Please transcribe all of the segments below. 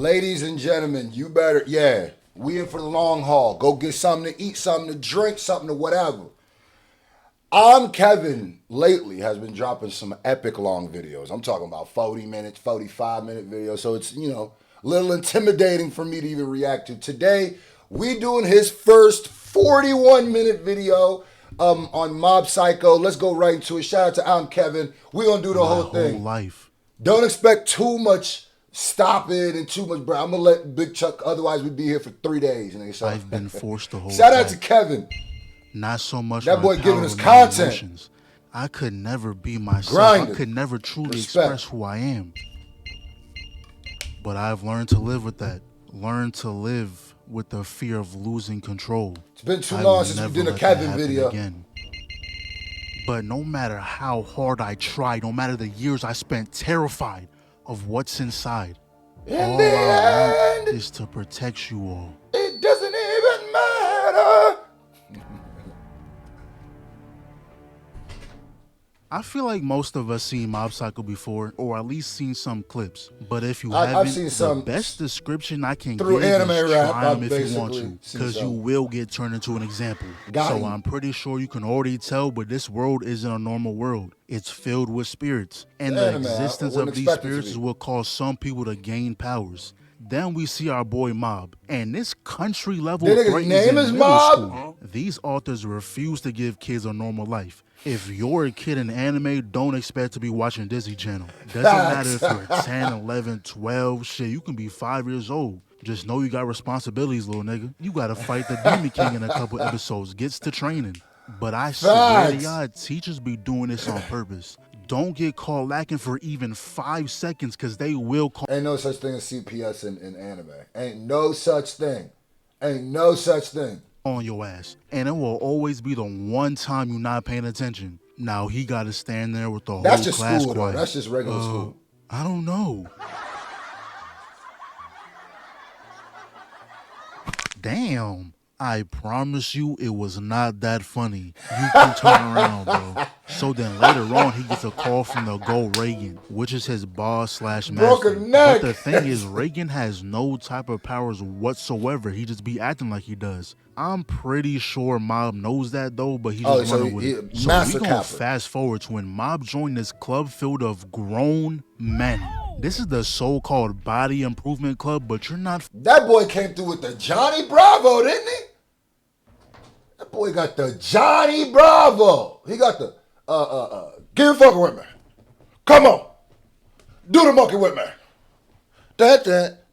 Ladies and gentlemen, you better, yeah, we in for the long haul. Go get something to eat, something to drink, something to whatever. I'm Kevin lately has been dropping some epic long videos. I'm talking about 40 minutes, 45-minute videos. So it's, a little intimidating for me to even react to. Today, we doing his first 41-minute video on Mob Psycho. Let's go right into it. Shout out to I'm Kevin. We're going to do the My whole whole thing. life. Don't expect too much stopping and too much, bro. I'm going to let Big Chuck, otherwise we'd be here for 3 days. So, I've been forced to hold shout out back. to Kevin. Not so much That my boy power, giving us but my content. emotions. I could never be myself. Grinding. I could never truly Respect. express who I am. But I've learned to live with that. Learned to live with the fear of losing control. It's been too I long will since we never did a let that Kevin happen video. again. But no matter how hard I try, no matter the years I spent terrified of what's inside, all the I end, want is to protect you all. it doesn't even matter. I feel like most of us seen Mob Psycho before, or at least seen some clips. But if you I've haven't, seen the some best description I can through give anime is rap, try I've 'em if you want basically to, seen because you some. will get turned into an example. Got So him. I'm pretty sure you can already tell, but this world isn't a normal world. It's filled with spirits, and the Anime, I existence wouldn't of these expect it to spirits be. is what cause some people to gain powers. Then we see our boy Mob, and this country level That nigga's threat name is is in middle Mob? school. These authors refuse to give kids a normal life. If you're a kid in anime, don't expect to be watching Disney Channel. Doesn't matter if you're 10, 11, 12, shit, you can be 5 years old. Just know you got responsibilities, little nigga. You gotta fight the Demon King in a couple episodes. Gets to training. But I swear to Facts. y'all, teachers be doing this on purpose. Don't get caught lacking for even 5 seconds, cause they will call Ain't no such thing as CPS in anime. Ain't no such thing. Ain't no such thing. on your ass. And it will always be the one time you're not paying attention. Now he gotta stand there with the whole That's just class school, though. quiet. That's just regular school. I don't know. Damn. I promise you it was not that funny. You can turn around, bro. So then later on, he gets a call from the Go Reagan, which is his boss slash master. Broken neck. But the thing is, Reagan has no type of powers whatsoever. He just be acting like he does. I'm pretty sure Mob knows that though, but he just Oh, so running with he it. So master we gonna capper. fast forward to when Mob joined this club filled of grown men. This is the so-called body improvement club, but you're not That boy came through with the Johnny Bravo, didn't he? That boy got the Johnny Bravo. He got the get fucking with me. Come on. Do the monkey with me. That.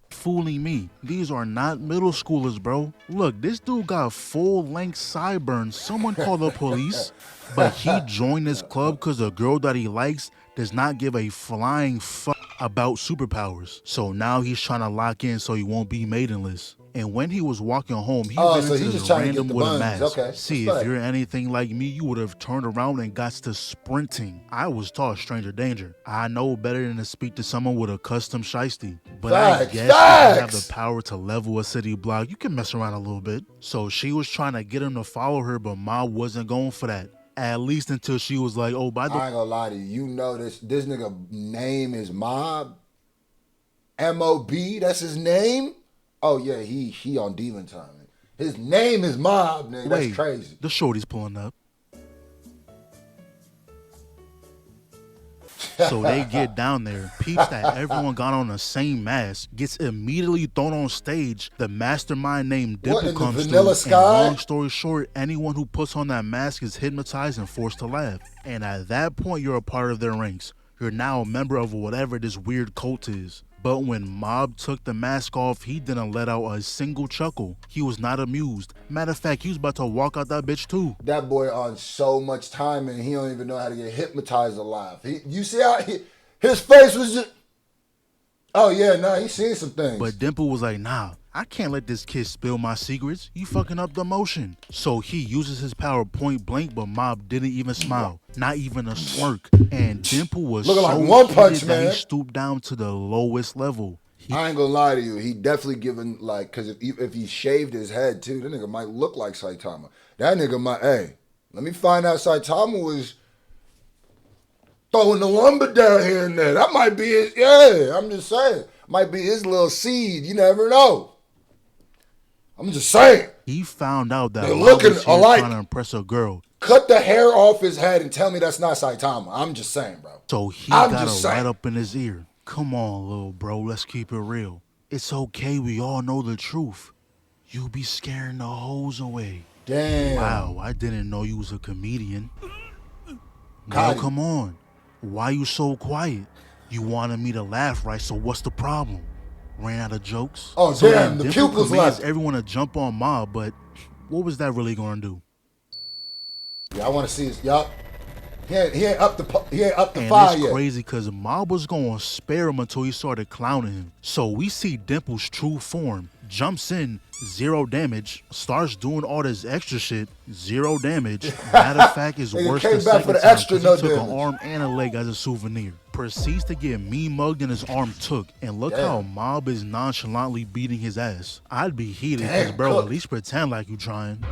fooling me. These are not middle schoolers, bro. Look, this dude got full-length sideburns. Someone call the police. But he joined this club because the girl that he likes does not give a flying fuck about superpowers. So now he's trying to lock in so he won't be maidenless. And when he was walking home, he ran so into he this just trying to random get the with a buns. mask. Okay, See, respect. if you're anything like me, you would have turned around and got to sprinting. I was taught stranger danger. I know better than to speak to someone with a custom shiesty. But I Facts, guess if you have facts. the power to level a city block, you can mess around a little bit. So she was trying to get him to follow her, but Ma wasn't going for that. At least until she was like, oh, by the I ain't gonna lie to you. You know this nigga name is Mob. M-O-B, that's his name? Oh yeah, he on Demon Time. His name is Mob, nigga. That's wait, crazy. the shorty's pulling up. So they get down there, peeps that everyone got on the same mask, gets immediately thrown on stage. The mastermind named What, Dimple in the comes Vanilla through, Sky? and long story short, anyone who puts on that mask is hypnotized and forced to laugh. And at that point, you're a part of their ranks. You're now a member of whatever this weird cult is. But when Mob took the mask off, he didn't let out a single chuckle. He was not amused. Matter of fact, he was about to walk out that bitch too. That boy on so much time and he don't even know how to get hypnotized alive. You see how his face was just. Oh yeah, nah, he seen some things. But Dimple was like, nah, I can't let this kid spill my secrets. You fucking up the motion. So he uses his power point blank, but Mob didn't even smile. Not even a smirk. And Dimple was Looking so like One Punch heated that Man. he stooped down to the lowest level. I ain't gonna lie to you. He definitely given like, cause if he shaved his head too, that nigga might look like Saitama. That nigga might. Hey, let me find out Saitama was throwing the lumber down here and there. That might be his, yeah, I'm just saying. Might be his little seed. You never know. I'm just saying. He found out that They're Mob looking was here alike. trying to impress a girl. Cut the hair off his head and tell me that's not Saitama. I'm just saying, bro. So he I'm got just it right saying. up in his ear. Come on, little bro, let's keep it real. It's okay, we all know the truth. You be scaring the hoes away. Damn. Wow, I didn't know you was a comedian. Cotty. Now come on. Why you so quiet? You wanted me to laugh, right? So what's the problem? Ran out of jokes? Oh, So damn, then the Dimple pupils commands left. everyone to jump on Mob, but what was that really gonna do? Yeah, I want to see his. Yup. He ain't up the And fire it's yet. crazy because Mob was gonna spare him until he started clowning him. So we see Dimple's true form, jumps in, 0 damage, starts doing all this extra shit, 0 damage. Matter of fact, is Nigga worse came the back second for the time extra, 'cause no he took damage. an arm and a leg as a souvenir. Proceeds to get me mugged and his arm took. And look Damn. how Mob is nonchalantly beating his ass. I'd be heated because, Damn, bro, cook. at least pretend like you trying.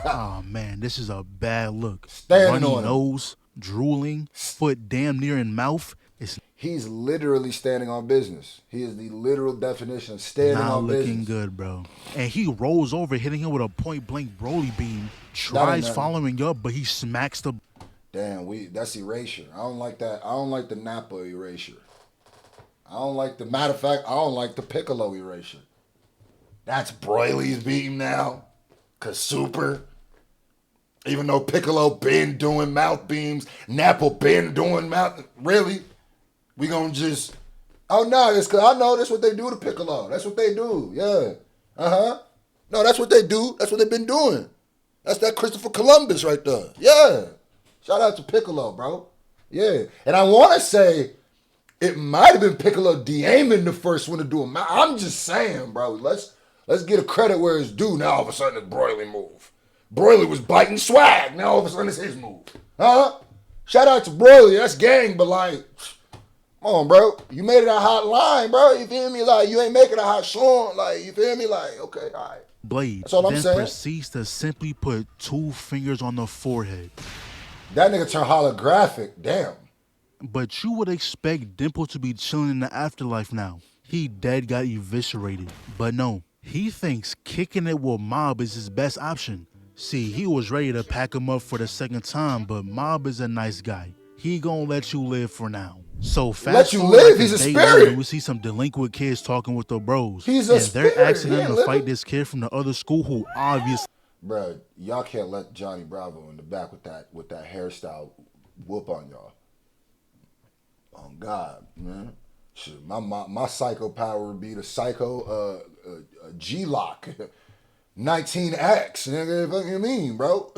Oh man, this is a bad look. Standing Runny on him. nose, drooling, foot damn near in mouth. It's He's literally standing on business. He is the literal definition of standing not on looking business. good, bro. And he rolls over, hitting him with a point blank Broly beam. Tries nothing. following up, but he smacks the. Damn, that's erasure. I don't like that. I don't like the Nappa erasure. I don't like the matter of fact, I don't like the Piccolo erasure. That's Broly's beam now. Cause Super. Even though Piccolo been doing mouth beams, Nappa been doing mouth. Really? We gonna just. Oh no, it's cause I know that's what they do to Piccolo. That's what they do. Yeah. Uh-huh. No, that's what they do. That's what they've been doing. That's that Christopher Columbus right there. Yeah. Shout out to Piccolo, bro. Yeah. And I want to say it might have been Piccolo DeAmon the first one to do a. I'm just saying, bro. Let's get a credit where it's due. Now all of a sudden it's Broly move. Broly was biting swag. Now all of a sudden it's his move. Huh? Shout out to Broly. That's gang, but like, come on, bro. You made it a hot line, bro. You feel me? Like, you ain't making a hot song. Like, you feel me? Like, okay, all right. Blade. That's all I'm then saying. proceeds to simply put 2 fingers on the forehead. That nigga turned holographic. Damn. But you would expect Dimple to be chilling in the afterlife now. He dead got eviscerated. But no, he thinks kicking it with Mob is his best option. See, he was ready to pack him up for the second time, but Mob is a nice guy. He gonna let you live for now. So fast Let you forward live? like He's a day spirit. later, we see some delinquent kids talking with the bros. He's a and spirit. they're asking He them ain't to fight living. this kid from the other school who obviously Bro, y'all can't let Johnny Bravo in the back with that hairstyle whoop on y'all. On God, man. Shit, my psycho power would be the psycho G-Lock. 19X, nigga. Fuck you mean, bro?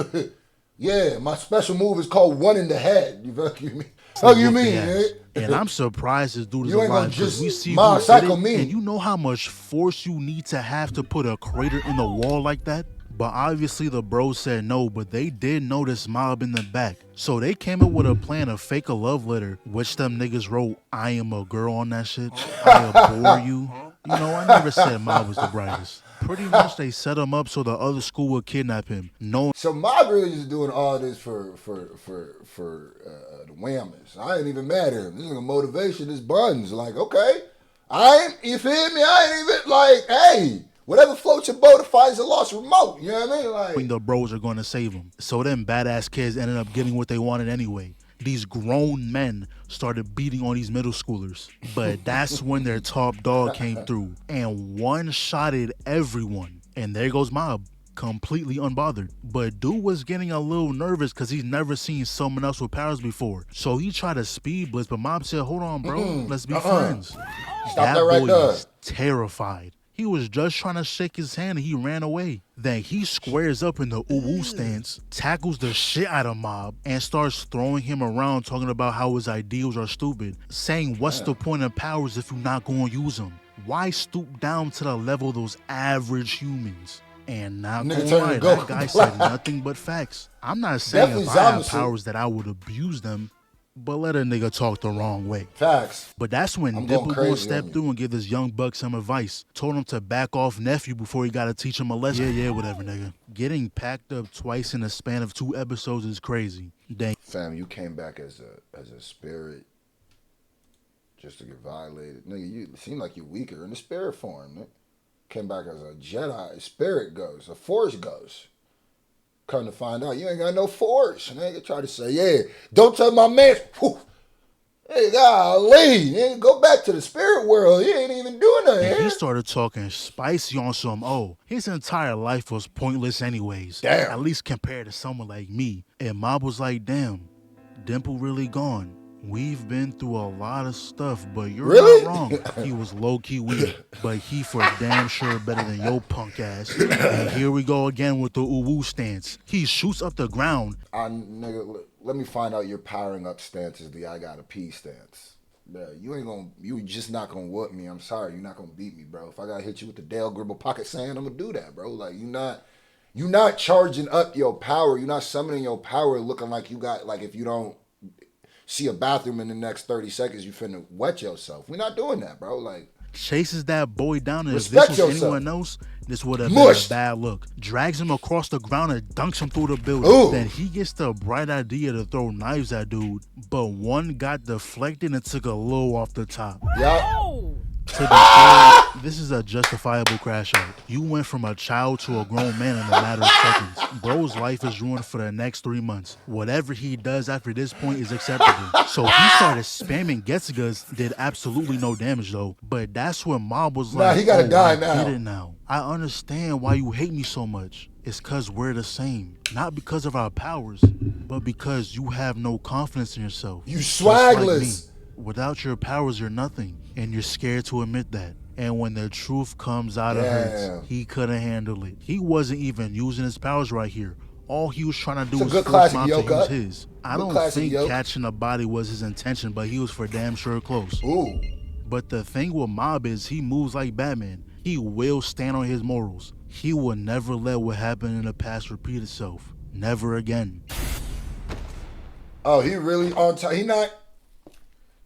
Yeah, my special move is called one in the head. You fuck you mean? Fuck you whoop mean, their ass. nigga? And I'm surprised this dude is You ain't gonna alive because just we see my who did psycho it, me. and you know how much force you need to have to put a crater in the wall like that? But obviously the bros said no, but they did notice Mob in the back. So they came up with a plan to fake a love letter, which them niggas wrote, "I am a girl" on that shit. I abhor you. You know, I never said Mob was the brightest. Pretty much they set him up so the other school would kidnap him. No. So Mob really is doing all this for the whammers. I ain't even mad at him. This is a motivation. This buns like okay. You feel me? I ain't even like hey. Whatever floats your boat finds a lost remote. You know what I mean? Like The bros are going to save him. So them badass kids ended up getting what they wanted anyway. These grown men started beating on these middle schoolers. But that's when their top dog came through and one-shotted everyone. And there goes Mob, completely unbothered. But dude was getting a little nervous because he's never seen someone else with powers before. So he tried to speed blitz, but Mob said, "Hold on, bro, let's be friends." Stop that right boy there. was terrified. He was just trying to shake his hand and he ran away. Then he squares up in the ooh-ooh stance, tackles the shit out of Mob, and starts throwing him around talking about how his ideals are stupid, saying what's the point of powers if you're not going to use them? Why stoop down to the level of those average humans? And not Nigga gonna turned lie, to go. that guy said nothing but facts. I'm not saying Definitely if I had Zamasu. powers that I would abuse them. but let a nigga talk the wrong way. Facts. But that's when I'm going Dimple gonna crazy on step you. through and give this young buck some advice. Told him to back off nephew before he gotta teach him a lesson. Yeah, whatever, nigga. Getting packed up twice in the span of 2 episodes is crazy. Dang. Fam, you came back as a spirit just to get violated. Nigga, you seem like you're weaker in the spirit form, nigga. Came back as a Jedi, a spirit ghost, a force ghost. Come to find out, you ain't got no force. Nigga try to say, yeah, don't tell my man. Whew. Hey, golly, nigga, go back to the spirit world. He ain't even doing nothing. And he here. started talking spicy on some, his entire life was pointless anyways. Damn. At least compared to someone like me. And Mob was like, damn, Dimple really gone. We've been through a lot of stuff, but you're Really? not wrong. He was low-key weak, but he for damn sure better than your punk ass. And here we go again with the uwu stance. He shoots up the ground. Nigga, let me find out your powering up stance is the I gotta pee stance. Yeah, you just not gonna whoop me. I'm sorry, you're not gonna beat me, bro. If I gotta hit you with the Dale Gribble pocket sand, I'm gonna do that, bro. Like you not charging up your power. You're not summoning your power looking like you got, like if you don't see a bathroom in the next 30 seconds, you finna wet yourself. We're not doing that, bro. Like, chases that boy down, and respect if this was yourself. anyone else, this would have been a Mushed. bad look. Drags him across the ground and dunks him through the building. Ooh. Then he gets the bright idea to throw knives at dude, but one got deflected and took a low off the top. Yeah. To be fair, this is a justifiable crash out. You went from a child to a grown man in a matter of seconds. Bro's life is ruined for the next 3 months. Whatever he does after this point is acceptable. So he started spamming Getsugas, did absolutely no damage though. But that's when Mob was like, he gotta die I now. get it now. I understand why you hate me so much. It's cause we're the same. Not because of our powers, but because you have no confidence in yourself. You Just like me. swagless. Without your powers, you're nothing, and you're scared to admit that. And when the truth comes out, it hurts. He couldn't handle it. He wasn't even using his powers right here. All he was trying to do It's a was good force classic Mob to yoke use up. his. I Good don't classic think yoke. catching a body was his intention, but he was for damn sure close. Ooh. But the thing with Mob is he moves like Batman. He will stand on his morals. He will never let what happened in the past repeat itself. Never again. Oh, he really on time.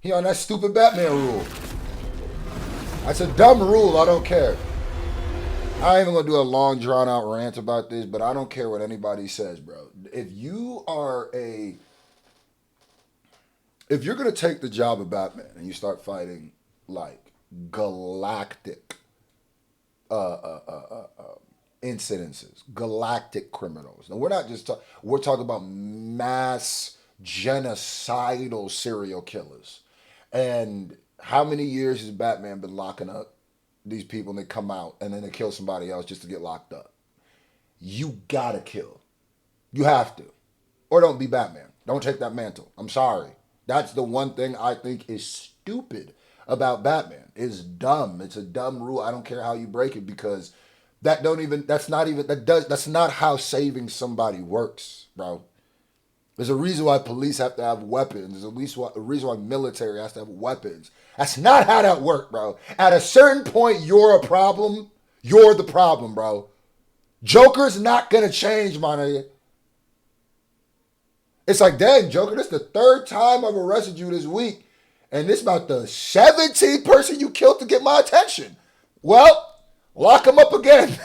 He on that stupid Batman rule. That's a dumb rule. I don't care. I ain't even gonna do a long drawn out rant about this, but I don't care what anybody says, bro. If you're gonna take the job of Batman and you start fighting like galactic incidences, galactic criminals. Now we're not just we're talking about mass genocidal serial killers. And how many years has Batman been locking up these people and they come out and then they kill somebody else just to get locked up? You gotta kill. You have to. Or don't be Batman. Don't take that mantle. I'm sorry. That's the one thing I think is stupid about Batman. It's dumb. It's a dumb rule. I don't care how you break it because that's not how saving somebody works, bro. There's a reason why police have to have weapons. There's a reason why military has to have weapons. That's not how that works, bro. At a certain point, you're a problem. You're the problem, bro. Joker's not going to change, my nigga. It's like, dang, Joker, this is the 3rd time I've arrested you this week. And this about the 17th person you killed to get my attention. Well, lock him up again.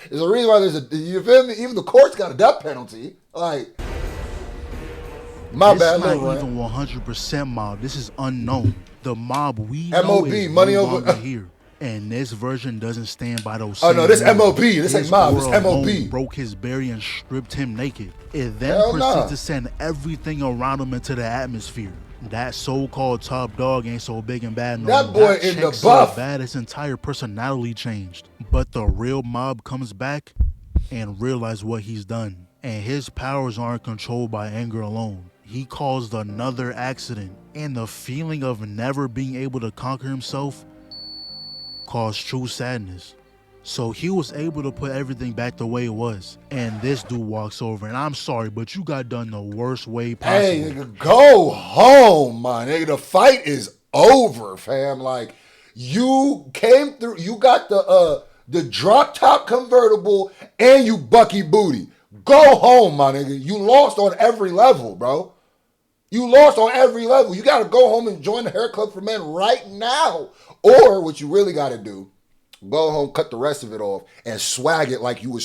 There's a reason why you feel me? Even the court's got a death penalty. Like... This is not even 100% Mob. This is unknown. The Mob we know is money no over longer here. And this version doesn't stand by those. Oh no, this rules. MOB. This ain't Mob. This Aura MOB. alone broke his barrier and stripped him naked. It then Hell proceeds nah. to send everything around him into the atmosphere. That so-called top dog ain't so big and bad no That more. boy in the chick buff. So bad his entire personality changed. But the real Mob comes back and realizes what he's done. And his powers aren't controlled by anger alone. He caused another accident, and the feeling of never being able to conquer himself caused true sadness. So he was able to put everything back the way it was. And this dude walks over, and I'm sorry, but you got done the worst way possible. Hey, nigga, go home, my nigga. The fight is over, fam. Like, you came through, you got the drop top convertible, and you bucky booty. Go home, my nigga. You lost on every level, bro. You lost on every level. You got to go home and join the hair club for men right now. Or what you really got to do, go home, cut the rest of it off, and swag it like you.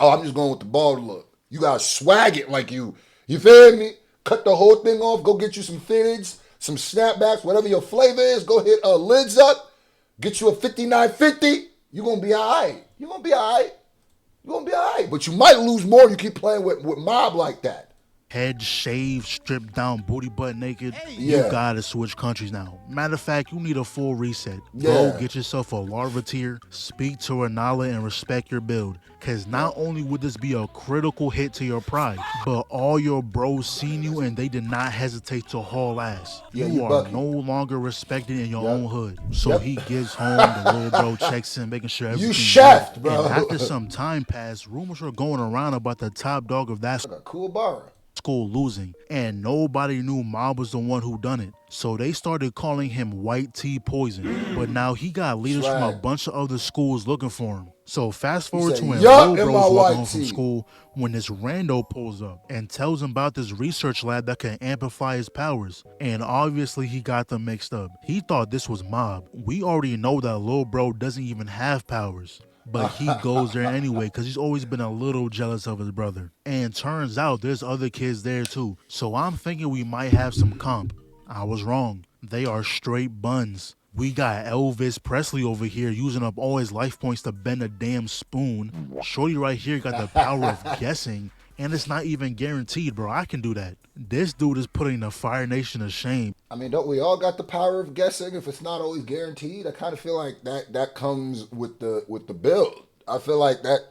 Oh, I'm just going with the bald look. You got to swag it like you feel me? Cut the whole thing off. Go get you some fitteds, some snapbacks, whatever your flavor is. Go hit lids up. Get you a 5950. You're going to be all right. You're going to be all right. You're going to be all right. But you might lose more if you keep playing with Mob like that. Head shaved, stripped down, booty butt naked. Yeah. You gotta switch countries now. Matter of fact, you need a full reset. Yeah. Go get yourself a larva tier, speak to Renala, and respect your build. Cause not only would this be a critical hit to your pride, but all your bros seen you and they did not hesitate to haul ass. Yeah, you you are bucky. no longer respected in your Yep. own hood. So Yep. he gets home, the little bro checks in, making sure everything's chefed, good. bro. And after some time passed, rumors were going around about the top dog of that Like a cool bar. school losing, and nobody knew Mob was the one who done it. So they started calling him White Tea Poison. But now he got leaders from a Swag. bunch of other schools looking for him. So fast forward said, to when "Yup, Lil in Bro's my walking white home from tee." school when this rando pulls up and tells him about this research lab that can amplify his powers. And obviously he got them mixed up. He thought this was Mob. We already know that Lil Bro doesn't even have powers. But he goes there anyway because he's always been a little jealous of his brother. And turns out there's other kids there too. So I'm thinking we might have some comp. I was wrong. They are straight buns. We got Elvis Presley over here using up all his life points to bend a damn spoon. Shorty right here got the power of guessing. And it's not even guaranteed, bro. I can do that. This dude is putting the Fire Nation to shame. I mean, don't we all got the power of guessing if it's not always guaranteed? I kind of feel like that comes with the build. I feel like that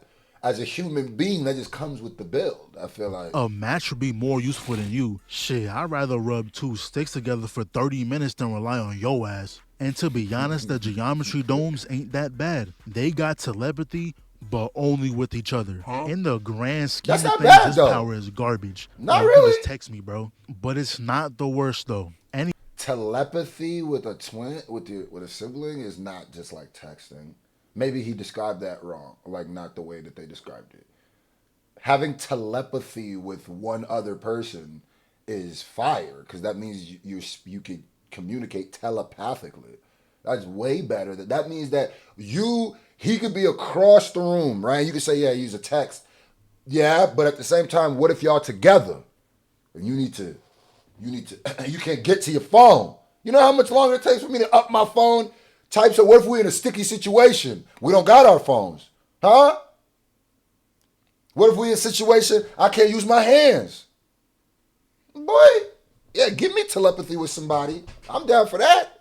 as a human being, that just comes with the build. I feel like A match would be more useful than you. Shit, I'd rather rub two sticks together for 30 minutes than rely on yo ass. And to be honest, the geometry domes ain't that bad. They got telepathy, but only with each other. In the grand scheme That's of not things, bad, this though. power is garbage. Not You really. just text me, bro. But it's not the worst though. telepathy with a twin with a sibling is not just like texting. Maybe he described that wrong, like not the way that they described it. Having telepathy with one other person is fire because that means you could communicate telepathically. That's way better. That means that he could be across the room, right? You could say, yeah, use a text. Yeah, but at the same time, what if y'all together? And you can't get to your phone. You know how much longer it takes for me to up my phone? Type, so what if we're in a sticky situation? We don't got our phones. Huh? What if we're in a situation I can't use my hands? Boy, yeah, give me telepathy with somebody. I'm down for that.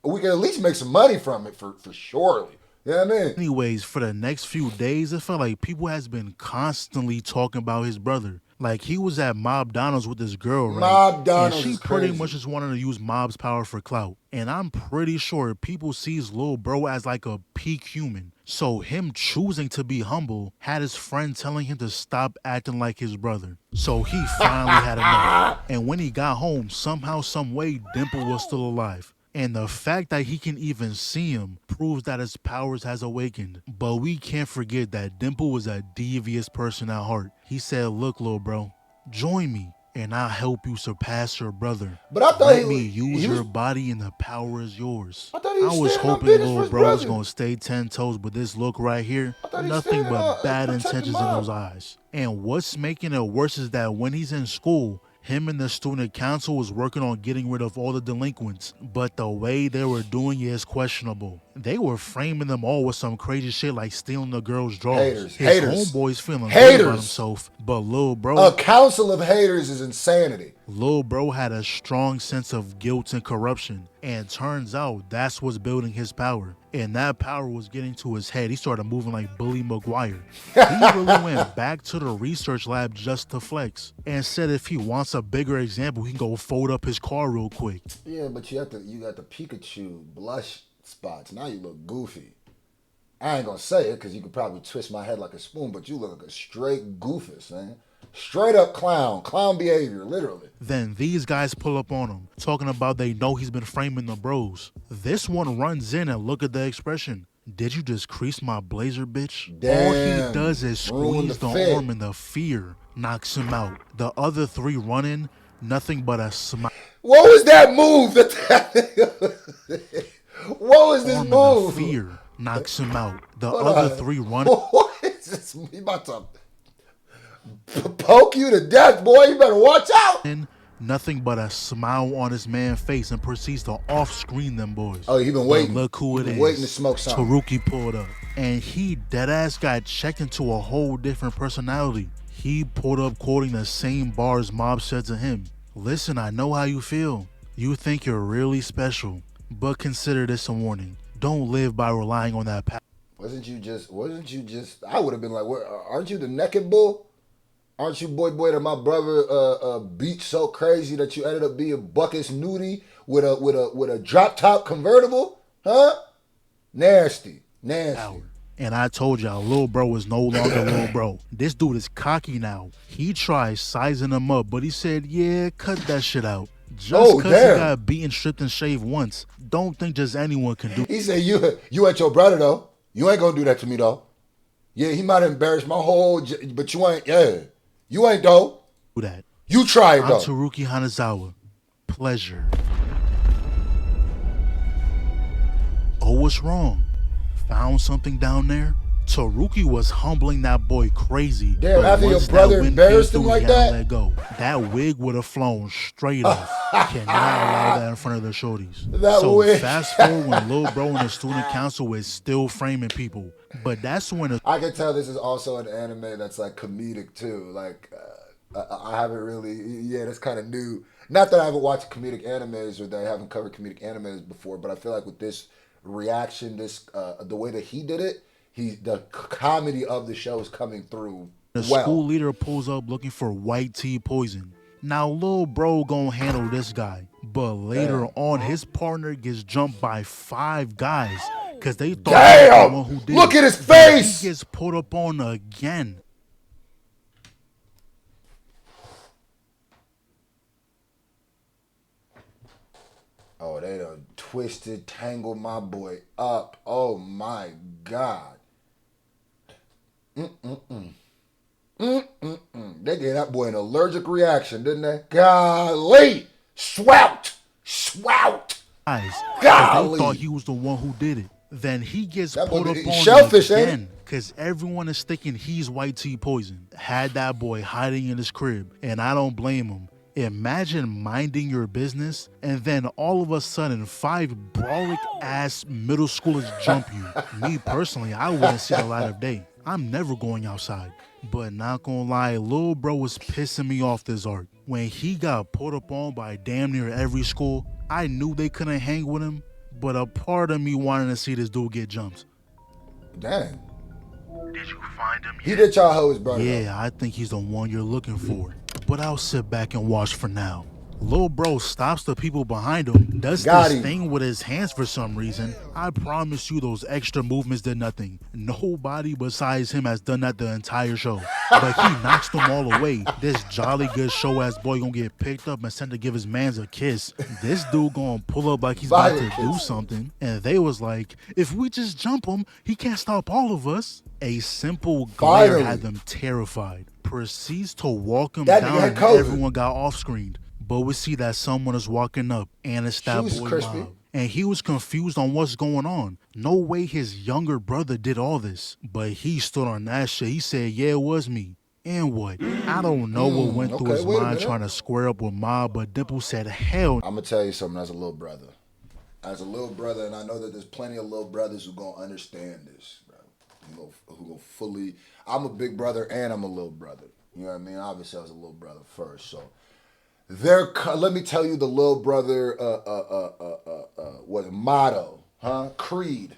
We can at least make some money from it for surely. You know what I mean? Anyways, for the next few days, it felt like people has been constantly talking about his brother. Like he was at Mob Donald's with this girl, right? Mob Donald's and she is pretty crazy. much just wanted to use Mob's power for clout. And I'm pretty sure people sees Lil Bro as like a peak human. So him choosing to be humble had his friend telling him to stop acting like his brother. So he finally had enough. And when he got home, somehow, some way, Dimple was still alive. And the fact that he can even see him proves that his powers has awakened. But we can't forget that Dimple was a devious person at heart. He said, look, little bro, join me and I'll help you surpass your brother. But I thought Let he me was- use he was- your body and the power is yours. I thought he was standing on hoping business for little his bro was brother. going to stay 10 toes, but this look right here, I thought he was nothing standing but on- bad protecting intentions in Mom. those eyes. And what's making it worse is that when he's in school, him and the student council was working on getting rid of all the delinquents, but the way they were doing it is questionable. They were framing them all with some crazy shit like stealing the girl's drawers. His Haters. homeboy's feeling good Haters. about himself, but Lil Bro, A council of haters is insanity. Lil Bro had a strong sense of guilt and corruption, and turns out that's what's building his power. And that power was getting to his head. He started moving like Bully Maguire. He really went back to the research lab just to flex, and said if he wants a bigger example, he can go fold up his car real quick. Yeah, but you got the Pikachu blush spots. Now you look goofy. I ain't gonna say it because you could probably twist my head like a spoon, but you look like a straight goofus, man. Straight up clown behavior, literally. Then these guys pull up on him, talking about they know he's been framing the bros. This one runs in and look at the expression. Did you just crease my blazer, bitch? All Damn. he does is Ruin squeeze the the fit. arm and the fear knocks him out. The other three run in, nothing but a smile What was that move? What was this of move? fear knocks him out. The Hold other on. three run What is this? He about to poke you to death, boy. You better watch out. in, nothing but a smile on his man's face, and proceeds to off-screen them boys. Oh, he been But waiting. look who He it been is. waiting to smoke something. Taruki pulled up, and he deadass got checked into a whole different personality. He pulled up quoting the same bars Mob said to him. Listen, I know how you feel. You think you're really special, but consider this a warning. Don't live by relying on that power. Wasn't you just? I would have been like, what, aren't you the naked bull? Aren't you boy that my brother beat so crazy that you ended up being Buckets Nudie with a drop top convertible? Huh? Nasty. And I told y'all, Lil Bro is no longer Lil Bro. This dude is cocky now. He tried sizing him up, but he said, yeah, cut that shit out. Just because he got beaten, stripped, and shaved once, don't think just anyone can do He said, you ain't your brother, though. You ain't gonna do that to me, though. Yeah, he might embarrass my whole, but you ain't, You ain't, though. that. You try it, I'm though. Taruki Hanazawa. Pleasure. Oh, what's wrong? Found something down there? Taruki was humbling that boy crazy. Damn, but after your once that brother wind embarrassed came him through, like he had to that? let go. That wig would have flown straight off. Cannot allow that in front of their shorties. That so wig. fast forward when Lil Bro and the student council is still framing people. But that's when the I can tell this is also an anime that's like comedic too. Like I haven't really, that's kind of new. Not that I haven't watched comedic animes or that I haven't covered comedic animes before, but I feel like with this reaction, the way that he did it, the comedy of the show is coming through well. school leader pulls up looking for white tea poison. Now, Lil Bro gonna handle this guy, but later on, his partner gets jumped by 5 guys because they thought he was the one who did Look it. at his Then face! He gets put up on again. Oh, they done twisted, tangled my boy up. Oh my God. They gave that boy an allergic reaction, didn't they? Golly! Swout! Guys, 'cause Golly! they thought he was the one who did it. Then he gets That put boy up eating on shellfish, ain't again because everyone is thinking he's white tea poison. Had that boy hiding in his crib, and I don't blame him. Imagine minding your business and then all of a sudden 5 brolic ass middle schoolers jump you. Me personally, I wouldn't see the light of day. I'm never going outside. But not gonna lie, Lil Bro was pissing me off this arc. When he got put up on by damn near every school, I knew they couldn't hang with him, but a part of me wanted to see this dude get jumped. Dang. Did you find him He did y'all hoe his brother. Yeah, I think he's the one you're looking for. But I'll sit back and watch for now. Lil Bro stops the people behind him, does Got this him. thing with his hands for some reason. I promise you those extra movements did nothing. Nobody besides him has done that the entire show. But he knocks them all away. This jolly good show ass boy gonna get picked up and sent to give his mans a kiss. This dude gonna pull up like he's about to Violent do kiss. something. And they was like, if we just jump him, he can't stop all of us. A simple glare Finally. had them terrified. Proceeds to walk him That down nigga had and COVID. everyone got off-screened. But we see that someone is walking up and it's that Shoes boy crispy. Mob. And he was confused on what's going on. No way his younger brother did all this. But he stood on that shit. He said, yeah, it was me. And what? I don't know what went through okay, his wait a mind minute. trying to square up with Mob, but Dimple said, hell I'm gonna tell you something as a little brother. As a little brother, and I know that there's plenty of little brothers who gonna understand this, bro. Who go fully. I'm a big brother and I'm a little brother. You know what I mean? Obviously, I was a little brother first, so let me tell you the little brother what motto, huh? Creed.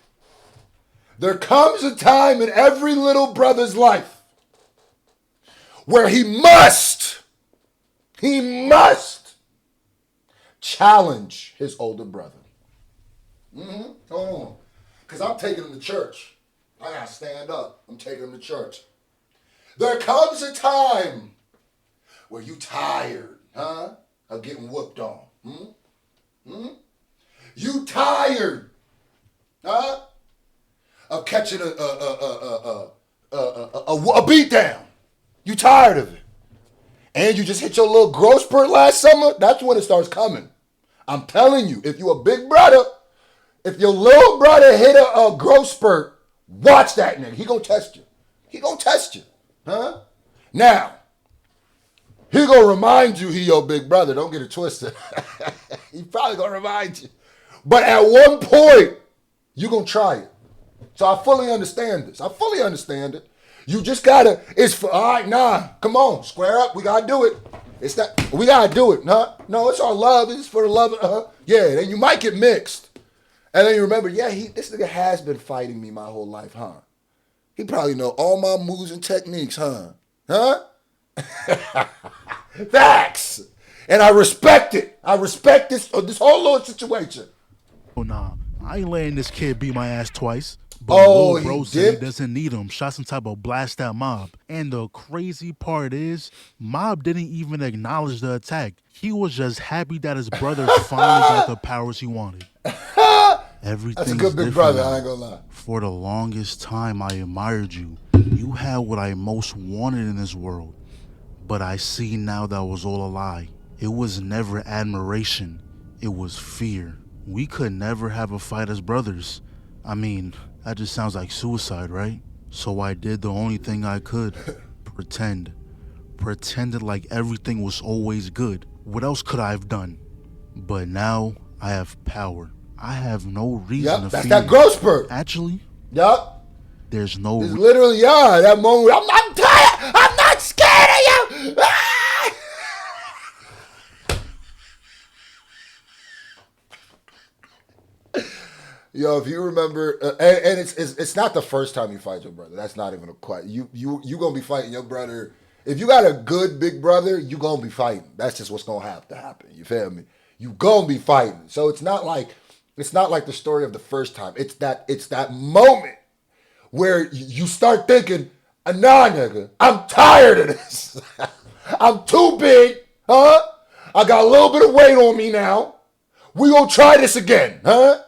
There comes a time in every little brother's life where he must challenge his older brother. Hold on. Because I'm taking him to church. I gotta stand up. I'm taking him to church. There comes a time where you tired, huh? Of getting whooped on. You tired, huh? Of catching a beat down. You tired of it. and you just hit your little growth spurt last summer, that's when it starts coming. I'm telling you, if you a big brother, if your little brother hit a growth spurt, watch that nigga. He gonna test you. He gonna test you. Huh? Now, he gonna remind you he your big brother. Don't get it twisted. He probably gonna remind you. But at one point, you gonna try it. So I fully understand this. I fully understand it. You just gotta, it's for, all right, nah, come on, square up. We gotta do it. It's that, we gotta do it, huh? No, it's our love. It's for the love of, yeah, then you might get mixed. And then you remember, yeah, this nigga has been fighting me my whole life, huh? He probably know all my moves and techniques, huh? Huh? Facts. And I respect it. I respect this whole little situation. Oh, nah. I ain't letting this kid beat my ass twice. But Oh, Lil Bro he said he did? doesn't need him. Shot some type of blast at Mob. And the crazy part is, Mob didn't even acknowledge the attack. He was just happy that his brother finally got the powers he wanted. Everything's That's a good big different brother, now. I ain't gonna lie. For the longest time, I admired you. You had what I most wanted in this world. But I see now that was all a lie. It was never admiration. It was fear. We could never have a fight as brothers. I mean, that just sounds like suicide, right? So I did the only thing I could. Pretend. Pretended like everything was always good. What else could I have done? But now I have power. I have no reason to Yep, that's fear. that growth spurt. Actually, Yup. there's no It's literally, yeah, that moment. I'm tired. I'm not scared of you. Ah! Yo, if you remember, and it's not the first time you fight your brother. That's not even a question. You gonna be fighting your brother. If you got a good big brother, you gonna be fighting. That's just what's gonna have to happen. You feel me? You gonna be fighting. So it's not like the story of the first time. It's that moment where you start thinking, nah, nigga, I'm tired of this. I'm too big, huh? I got a little bit of weight on me now. We gonna try this again, huh?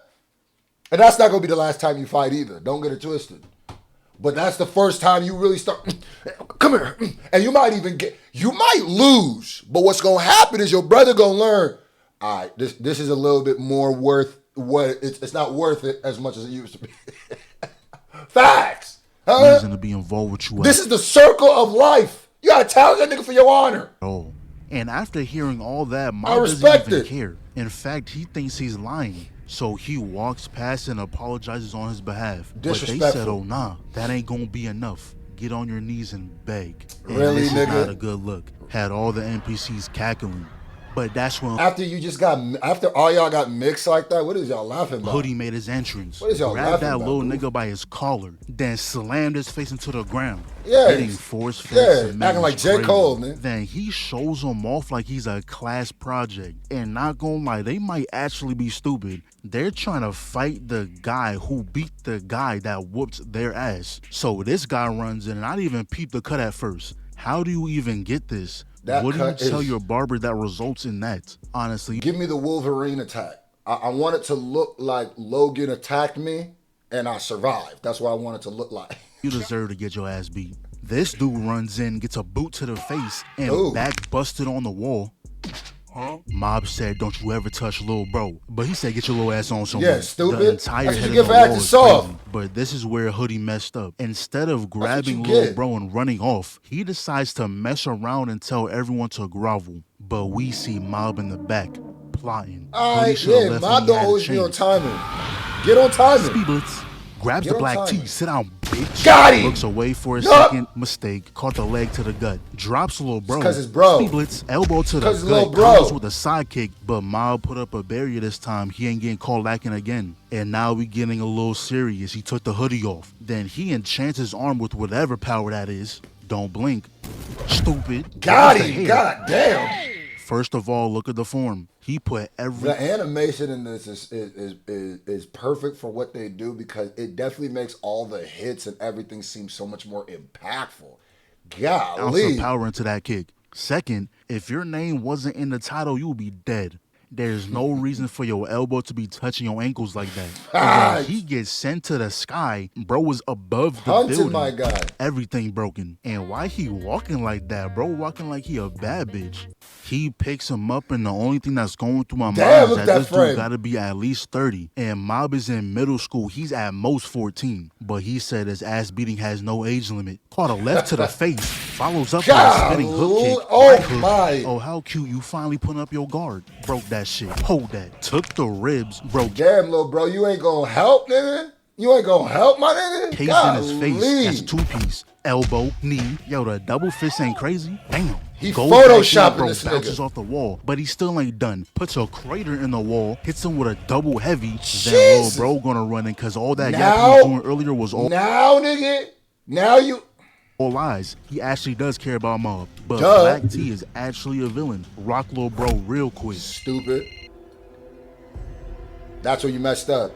And that's not gonna be the last time you fight either. Don't get it twisted. But that's the first time you really start, come here. And you might lose. But what's gonna happen is your brother gonna learn, all right, this is a little bit more worth what it's not worth it as much as it used to be. Facts. Huh? reason to be involved with you This is the circle of life. You gotta challenge that nigga for your honor. at all. And after hearing all that, I Mob respect doesn't even it. care. In fact, he thinks he's lying. So he walks past and apologizes on his behalf. But they said, Disrespectful. oh nah, that ain't gonna be enough. Get on your knees and beg. And Really, this nigga? is not a good look. Had all the NPCs cackling. But that's when After all y'all got mixed like that, what is y'all laughing about? Hoodie made his entrance. What is y'all Grabbed laughing that about, little dude? nigga by his collar, then slammed his face into the ground. Yeah, Hitting force fed yeah, cement acting like was J. crazy. Cole, man. Then he shows him off like he's a class project. And not gonna lie, they might actually be stupid. They're trying to fight the guy who beat the guy that whooped their ass. So this guy runs in and I didn't even peep the cut at first. How do you even get this? That What do you cut tell is- your barber that results in that? Honestly, Give me the Wolverine attack. I want it to look like Logan attacked me and I survived. That's what I want it to look like. you deserve to get your ass beat. This dude runs in, gets a boot to the face, and Ooh. back busted on the wall. Mob said, don't you ever touch Lil Bro. But he said, get your little ass on somewhere. Yeah, stupid. The entire That's what head you of get the for wall acting is soft. crazy. But this is where Hoodie messed up. Instead of you grabbing Lil get. Bro and running off, he decides to mess around and tell everyone to grovel. But we see Mob in the back, plotting. All Hoodie right, shoulda yeah, left when Mob he don't had a always be on chance. timing. Get on timing. Speed Blitz grabs Get the on black timing. tee. Sit down, bitch. Got him. Looks away for a Yup. second. Mistake. Caught the leg to the gut. Drops Lil Bro. 'cause it's bro. Speed Blitz. Elbow to the 'Cause it's gut. Lil Bro. Comes with a sidekick. But Mob put up a barrier this time. He ain't getting caught lacking again. And now we getting a little serious. He took the hoodie off. Then he enchants his arm with whatever power that is. Don't blink. Stupid. Got Where's the him. hair? God damn. First of all, look at the form. He put every The animation in this is perfect for what they do because it definitely makes all the hits and everything seem so much more impactful. ounce Golly. of power into that kick. Second, if your name wasn't in the title, you would be dead. There's no reason for your elbow to be touching your ankles like that. And when he gets sent to the sky, bro was above the Hunting building. my guy. Everything broken. And why he walking like that, bro? Walking like he a bad bitch. He picks him up, and the only thing that's going through my Damn, mind is look at that that this frame. dude gotta be at least 30. And Mob is in middle school. He's at most 14. But he said his ass beating has no age limit. Caught a left to the face. Follows up with a spinning hook kick. Oh Right hook. my. Oh, how cute. You finally putting up your guard. Broke that shit. Hold that. Took the ribs. Broke Damn, little bro, you ain't gonna help, nigga? You ain't gonna help, my nigga? Case in his face. That's two-piece. Elbow, knee. Yo, the double fist ain't crazy. Damn. He Goes back in, photoshopping bro, this bounces nigga. off the wall, but he still ain't done. Puts a crater in the wall, hits him with a double heavy. Then Jesus. little bro gonna run in because all that Now- yapping he was doing earlier was all Now, nigga, now you... lies. He actually does care about Mob. But Duh. Black T is actually a villain. Rock little bro real quick. Stupid. That's where you messed up.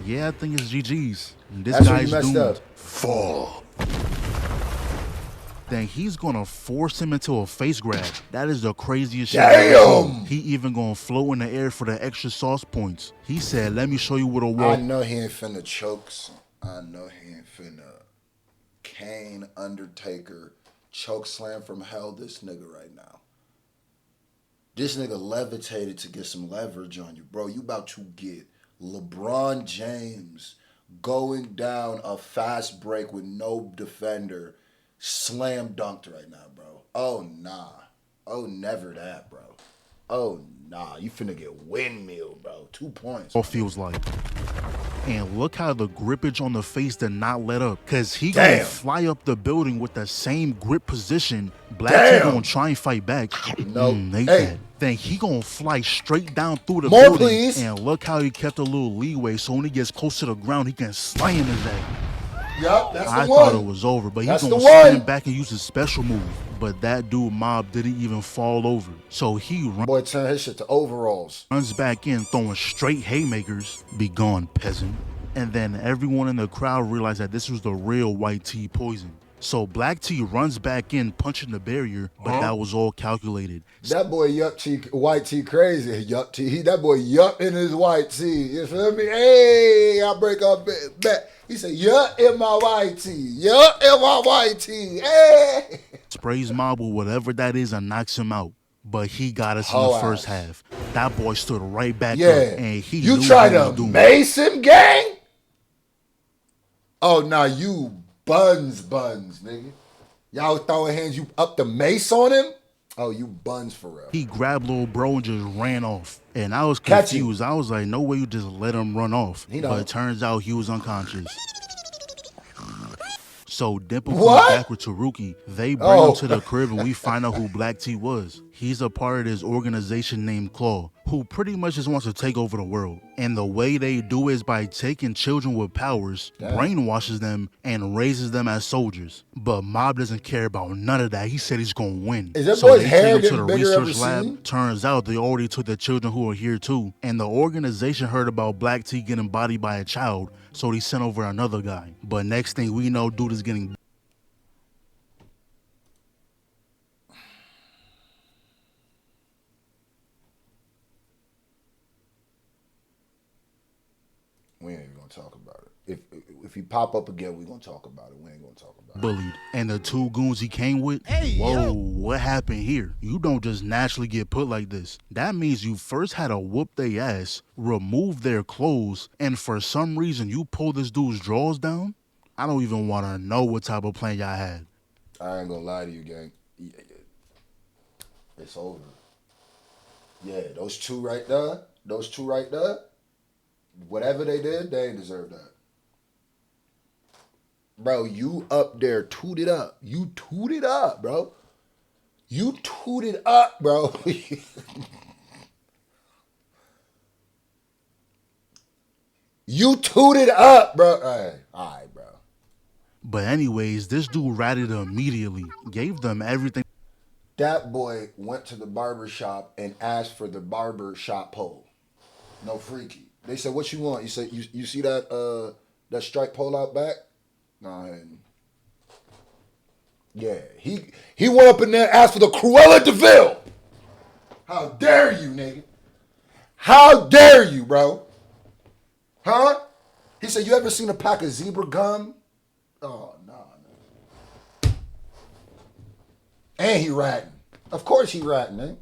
Yeah, I think it's GG's. This That's where you guy's messed doomed. up. Fall. Then he's gonna force him into a face grab. That is the craziest shit I've ever Damn. seen. He even gonna float in the air for the extra sauce points. He said, "Let me show you what a I walk." know he ain't finna chokes. I know he ain't finna Kane, Undertaker, choke slam from hell this nigga right now. This nigga levitated to get some leverage on you. Bro, you about to get LeBron James going down a fast break with no defender, slam dunked right now, bro. Oh, nah. Oh, never that, bro. Oh, nah. You finna get windmill, bro. 2 points. All feels like. And look how the grippage on the face did not let up. Cause he Damn. gonna fly up the building with the same grip position. Black T Damn. gonna try and fight back. Nope. Ain't Hey. that. Then he gonna fly straight down through the More, building. please. And look how he kept a little leeway so when he gets close to the ground, he can slam his ass. Yup, that's the I one. thought it was over, but he's That's gonna the spin one. back and use his special move. But that dude Mob didn't even fall over. So he Boy, turn his shit to overalls. runs back in, throwing straight haymakers. Be gone, peasant. And then everyone in the crowd realized that this was the real White Tea poison. So Black Tea runs back in, punching the barrier, but that was all calculated. That boy Yup Tea, White Tea crazy. Yup Tea. That boy Yup in his White Tea. You feel me? Hey, I break up back. He said, Yup in my White Tea. Yup in my White Tea. Hey. Sprays Mob with whatever that is and knocks him out. But he got us in Whole the first ass. half. That boy stood right back Yeah. up, and he You knew try what he was to doing. mace him, gang? Oh, nah, you buns, nigga. Y'all throwing hands, you up the mace on him? Oh, you buns for real. He grabbed little bro and just ran off. And I was Catch him. confused. I was like, no way you just let him run off. He But don't. it turns out he was unconscious. So Dimple What? comes back with Taruki. They bring Oh. him to the crib and we find out who Black T was. He's a part of this organization named Claw, who pretty much just wants to take over the world. And the way they do is by taking children with powers, brainwashes them, and raises them as soldiers. But Mob doesn't care about none of that. He said he's gonna win. Is that so boy's they hair take him to getting the bigger every research lab. scene? Turns out they already took the children who are here too. And the organization heard about Black T getting bodied by a child, so they sent over another guy. But next thing we know, dude is getting We ain't even gonna talk about it. If he pop up again, we gonna talk about it. We ain't gonna talk about it. bullied. And the two goons he came with, whoa, what happened here? You don't just naturally get put like this. That means you first had to whoop their ass, remove their clothes, and for some reason you pull this dude's drawers down? I don't even want to know what type of plan y'all had. I ain't gonna lie to you, gang. It's over. Yeah, those two right there, whatever they did, they ain't deserve that. Bro, you up there tooted up. You tooted up, bro. You tooted up, bro. You tooted up, bro. All right, bro. But anyways, this dude ratted immediately, gave them everything That boy went to the barber shop and asked for the barber shop pole. No freaky. They said, "What you want?" You said, "You see that that strike pole out back?" Nah. Yeah, he went up in there and asked for the Cruella de Vil. How dare you, nigga? How dare you, bro? Huh? He said, you ever seen a pack of zebra gum? Oh, no, man. And he ratting. Of course he ratting, eh?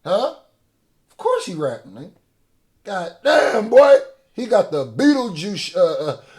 Huh? Of course he ratting, eh? God damn, boy. He got the Beetlejuice,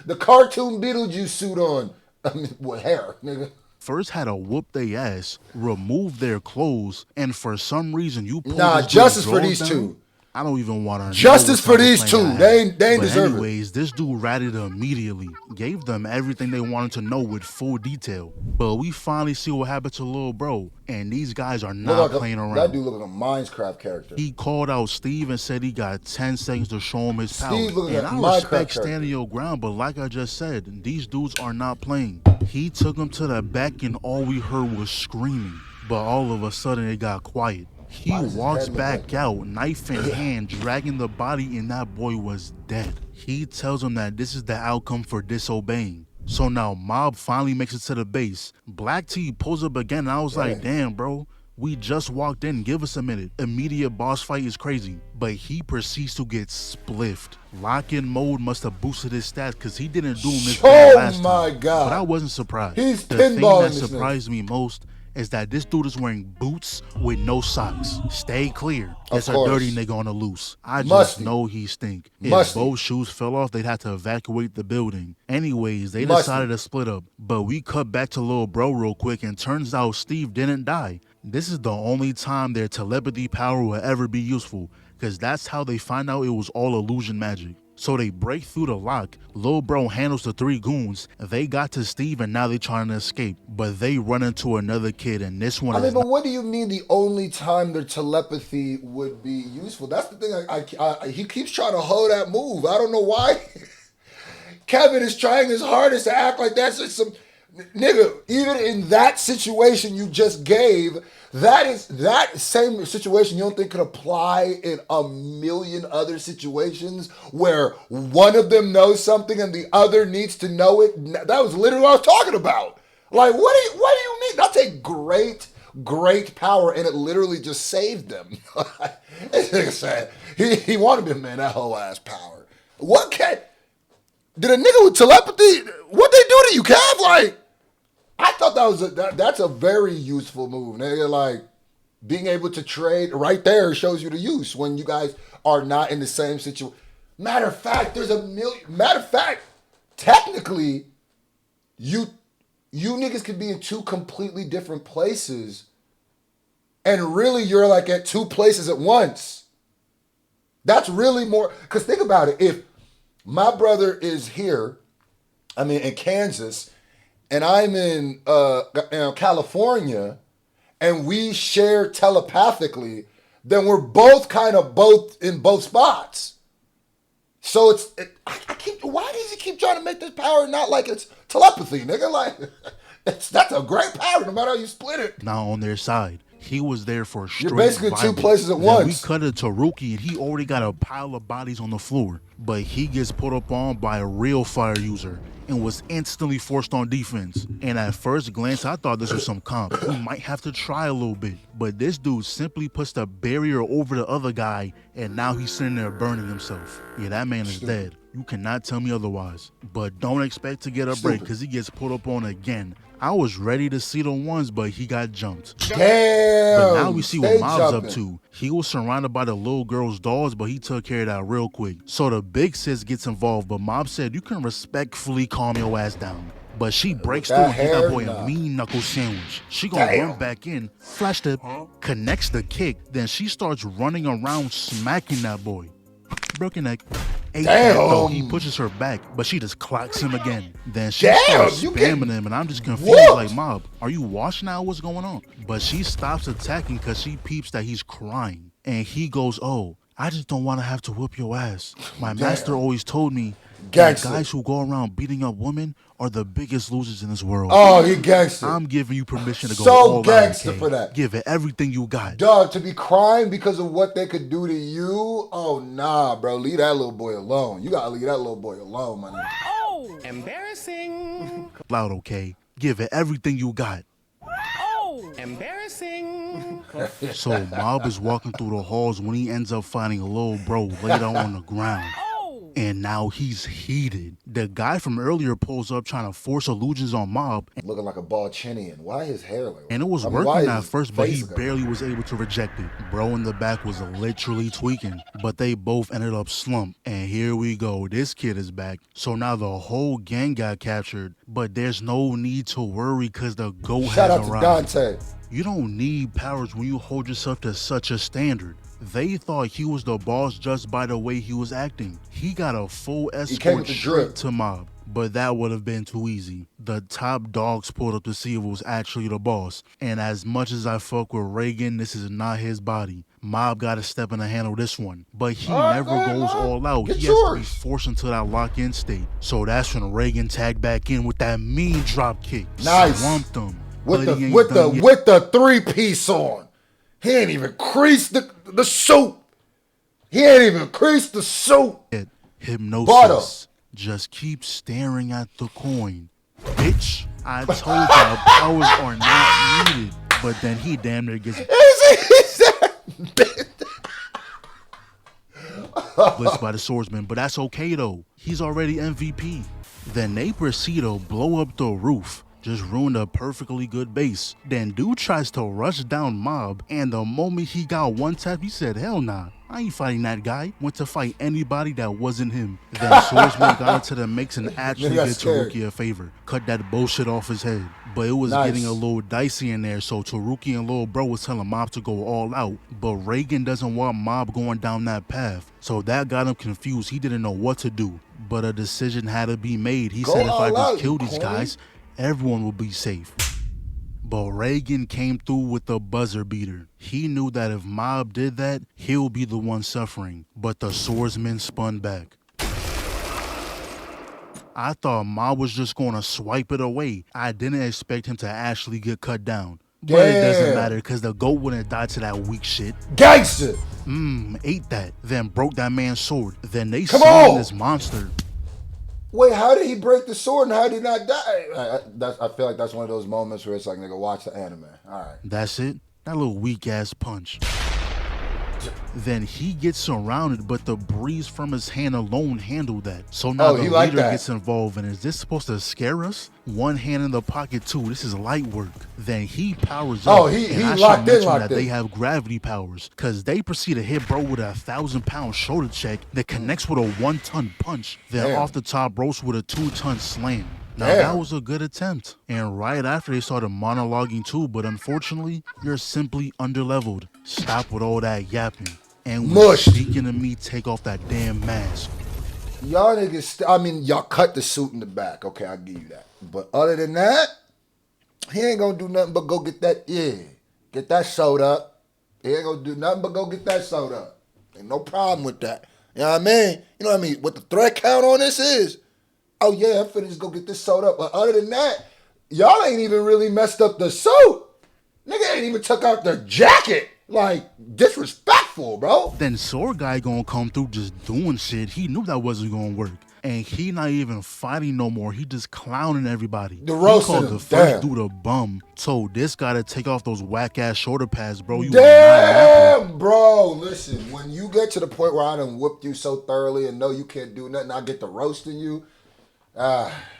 the cartoon Beetlejuice suit on. I mean, with hair, nigga. First had to whoop their ass, remove their clothes, and for some reason you pulled Nah, this justice dude's for drawers these down? two. I don't even want to Justice know for these two. They ain't but deserve it. anyways, this dude ratted immediately, gave them everything they wanted to know with full detail. But we finally see what happened to Lil Bro, and these guys are not playing around. That dude look like a Minecraft character. He called out Steve and said he got 10 seconds to show him his power. Steve looking And like I Minecraft respect character. standing your ground, but like I just said, these dudes are not playing. He took him to the back and all we heard was screaming. But all of a sudden it got quiet. He walks back out, knife in hand, dragging the body, and that boy was dead. He tells him that this is the outcome for disobeying. So now Mob finally makes it to the base. Black T pulls up again, and I was like, damn, bro. We just walked in, give us a minute. Immediate boss fight is crazy. But he proceeds to get spliffed. Lock-in mode must have boosted his stats because he didn't do him this last time. Oh my God. But I wasn't surprised. He's the thing pinballing that this surprised me most is that this dude is wearing boots with no socks. Stay clear. It's a dirty nigga on the loose. I just know he stink. If both shoes fell off, they'd have to evacuate the building. Anyways, they decided to split up. But we cut back to Lil Bro real quick, and turns out Steve didn't die. This is the only time their telepathy power will ever be useful, because that's how they find out it was all illusion magic. So they break through the lock. Lil Bro handles the 3 goons. They got to Steve and now they trying to escape. But they run into another kid, and this one but what do you mean the only time their telepathy would be useful? That's the thing. He keeps trying to hold that move. I don't know why. Kevin is trying his hardest to act like that's just some nigga. Even in that situation you just gave, that same situation you don't think could apply in a million other situations where one of them knows something and the other needs to know it. That was literally what I was talking about. Like, what do you mean? That's a great power, and it literally just saved them. This nigga said he wanted him, man, that whole ass power. Did a nigga with telepathy, what they do to you, Kev? Like, I thought that's a very useful move. Nigga, like, being able to trade right there shows you the use when you guys are not in the same situation. Matter of fact, technically, you niggas could be in 2 completely different places, and really you're like at 2 places at once. That's really more, because think about it. If my brother is here, in Kansas, and I'm in California, and we share telepathically, then we're both in both spots. So why does he keep trying to make this power not like it's telepathy, nigga? Like, that's a great power no matter how you split it. Now on their side. He was there for straight. You're basically in 2 places at once. once. We cut it to Rookie, and he already got a pile of bodies on the floor. But he gets put up on by a real fire user and was instantly forced on defense. And at first glance, I thought this was some comp. We might have to try a little bit. But this dude simply puts the barrier over the other guy, and now he's sitting there burning himself. Yeah, that man is dead. You cannot tell me otherwise. But don't expect to get a break, because he gets put up on again. I was ready to see the ones, but he got jumped. Damn! But now we see what Mob's up to. He was surrounded by the little girl's dolls, but he took care of that real quick. So the big sis gets involved, but Mob said, you can respectfully calm your ass down. But she breaks through and gives that boy a mean knuckle sandwich. She gonna run back in, flash tip, connects the kick, then she starts running around smacking that boy. Broken neck. Damn. He pushes her back, but she just clocks him again. Then she starts spamming him, and I'm just confused. Like, Mob, are you washed now? What's going on? But she stops attacking because she peeps that he's crying. And he goes, oh, I just don't want to have to whoop your ass. My master always told me that guys who go around beating up women are the biggest losers in this world. Oh, he gangster. I'm giving you permission to go all out. So gangster for that. Give it everything you got. Dog, to be crying because of what they could do to you? Oh, nah, bro. Leave that little boy alone. You gotta leave that little boy alone, my nigga. Oh, embarrassing. Loud, okay? Give it everything you got. Oh, embarrassing. So Mob is walking through the halls when he ends up finding a little bro laid out on the ground. And now he's heated. The guy from earlier pulls up trying to force illusions on Mob, Looking like a Balchinian. Why his hair like that? and it was I mean, why working is at his first, but he face like barely was able to reject it. Bro in the back was literally tweaking, but they both ended up slumped. And here we go, this kid is back. So now the whole gang got captured, but there's no need to worry because the GOAT Shout has out to arrived. Dante. You don't need powers when you hold yourself to such a standard. They thought he was the boss just by the way he was acting. He got a full came escort with the straight drip. to Mob, but that would have been too easy. The top dogs pulled up to see if it was actually the boss. And as much as I fuck with Reagan, this is not his body. Mob got to step in and handle this one. But he All right, never go ahead, goes Mob. all out. Get He has to be yours. forced into that lock-in state. So that's when Reagan tagged back in with that mean drop kick. Nice. Swamped him. With But he the ain't with the done yet. with the 3-piece on. He ain't even creased the suit. He ain't even creased the suit. Hypnosis. Butter. Just keep staring at the coin. Bitch, I told y'all powers are not needed. But then he damn near gets blitzed by the swordsman. But that's okay though. He's already MVP. Then they proceed to blow up the roof. Just ruined a perfectly good base. Then dude tries to rush down Mob, and the moment he got one tap, he said, hell nah, I ain't fighting that guy. Went to fight anybody that wasn't him. Then Swordsman got into the mix and actually got did scared. Taruki a favor. Cut that bullshit off his head. But it was Nice. getting a little dicey in there, so Taruki and Lil Bro was telling Mob to go all out. But Reagan doesn't want Mob going down that path. So that got him confused. He didn't know what to do. But a decision had to be made. He Go said, if I all out, just kill you these corny. guys, everyone will be safe. But Reagan came through with the buzzer beater. He knew that if Mob did that, he'll be the one suffering. But the swordsman spun back. I thought Mob was just gonna swipe it away. I didn't expect him to actually get cut down. But it doesn't Damn. matter because the GOAT wouldn't die to that weak shit. Gangster. Ate that, then broke that man's sword. Then they Come summoned on. this monster. Wait, how did he break the sword and how did he not die? I feel like that's one of those moments where it's like, nigga, watch the anime. All right. That's it. That little weak ass punch. Then he gets surrounded, but the breeze from his hand alone handled that. So now Oh, the he like leader that. gets involved, and is this supposed to scare us? One hand in the pocket too. This is light work. Then he powers up. Oh, he and I should locked in, mention locked that in. they have gravity powers, cause they proceed to hit bro with a 1,000-pound shoulder check that connects with a 1-ton punch. Then Damn. off the top ropes with a 2-ton slam. Now Damn. that was a good attempt. And right after they started monologuing too, but unfortunately, you're simply underleveled. Stop with all that yapping. And when Mushed. speaking to me, take off that damn mask. Y'all niggas, I mean, y'all cut the suit in the back. Okay, I'll give you that. But other than that, he ain't gonna do nothing but go get that, get that sewed up. He ain't gonna do nothing but go get that sewed up. Ain't no problem with that. You know what I mean? You know what I mean? What the threat count on this is, oh yeah, I'm finna just go get this sewed up. But other than that, y'all ain't even really messed up the suit. Nigga ain't even took out the jacket. Like, disrespectful, bro. Then Sword Guy gonna come through just doing shit. He knew that wasn't gonna work. And he not even fighting no more. He just clowning everybody. The he roasting called him, the first damn. dude a bum. Told this guy to take off those whack ass shoulder pads, bro. You are not happy. Damn, bro. Listen, when you get to the point where I done whooped you so thoroughly and know you can't do nothing, I get to roasting you.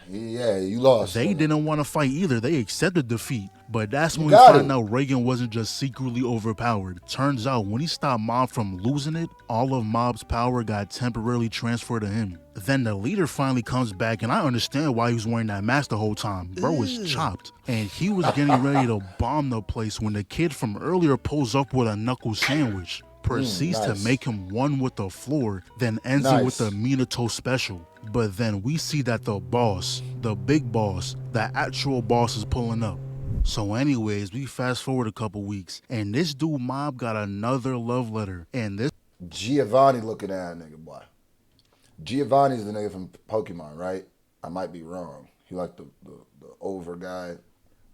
Yeah, you lost. They nigga. didn't want to fight either. They accepted defeat. But that's when we got find it. out Reagan wasn't just secretly overpowered. Turns out when he stopped Mob from losing it, all of Mob's power got temporarily transferred to him. Then the leader finally comes back, and I understand why he was wearing that mask the whole time. Bro was chopped. And he was getting ready to bomb the place when the kid from earlier pulls up with a knuckle sandwich. Proceeds nice. to make him one with the floor, then ends it with Nice. the Minato special. But then we see that the boss, the big boss, the actual boss is pulling up. So anyways, we fast forward a couple weeks, and this dude Mob got another love letter. And this Giovanni looking at nigga, boy. Giovanni's the nigga from Pokemon, right? I might be wrong. He like the over guy.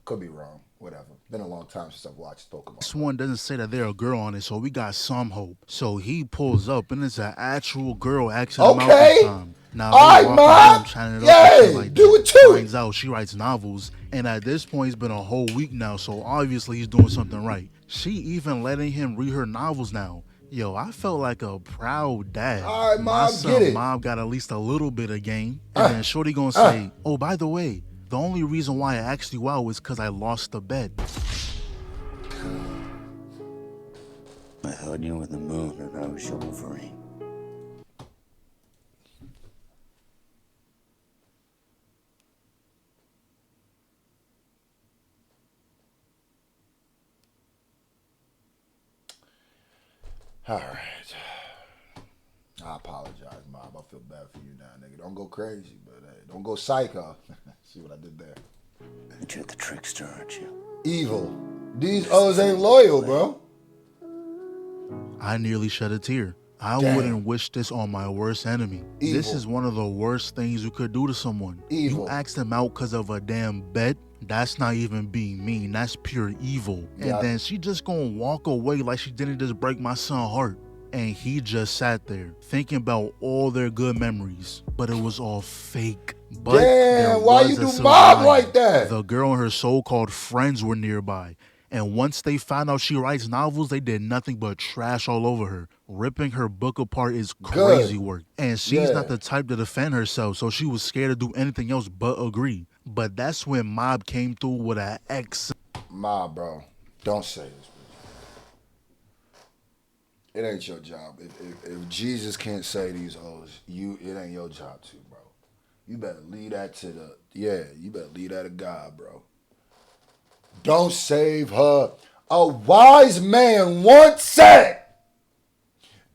Could be wrong. Whatever. Been a long time since I've watched Pokemon. one doesn't say that they're a girl on it, so we got some hope. So he pulls up, and it's an actual girl asking him out Okay. this time. Now All they right, walk Mom. around chatting it up and shit Yeah, like do that. it too. Finds out she writes novels, and at this point it's been a whole week now, so obviously he's doing something right. She even letting him read her novels now. Yo, I felt like a proud dad. All right, My Mom, get son it. Mom got at least a little bit of game, and then Shorty gonna say, "Oh, by the way, the only reason why I asked you out is because I lost the bet." I thought you were the moon and I was your Wolverine. All right. I apologize, Mom. I feel bad for you now, nigga. Don't go crazy, but hey, don't go psycho. See what I did there? And you're the trickster, aren't you? Evil. These O's ain't loyal, bro. I nearly shed a tear. I Damn. wouldn't wish this on my worst enemy. This Evil. is one of the worst things you could do to someone. Evil. You asked them out because of a damn bet. That's not even being mean. That's pure evil. Yeah. And then she just gonna walk away like she didn't just break my son's heart. And he just sat there thinking about all their good memories, but it was all fake. But there Damn, why was you a do silver Mom lining. like that? The girl and her so-called friends were nearby. And once they found out she writes novels, they did nothing but trash all over her. Ripping her book apart is crazy work. And she's Yeah. not the type to defend herself, so she was scared to do anything else but agree. But that's when Mob came through with an X. Ma, bro, don't say this, bro. It ain't your job. If Jesus can't say these O's, it ain't your job too, bro. You better leave that to you better leave that to God, bro. Don't save her. A wise man once said,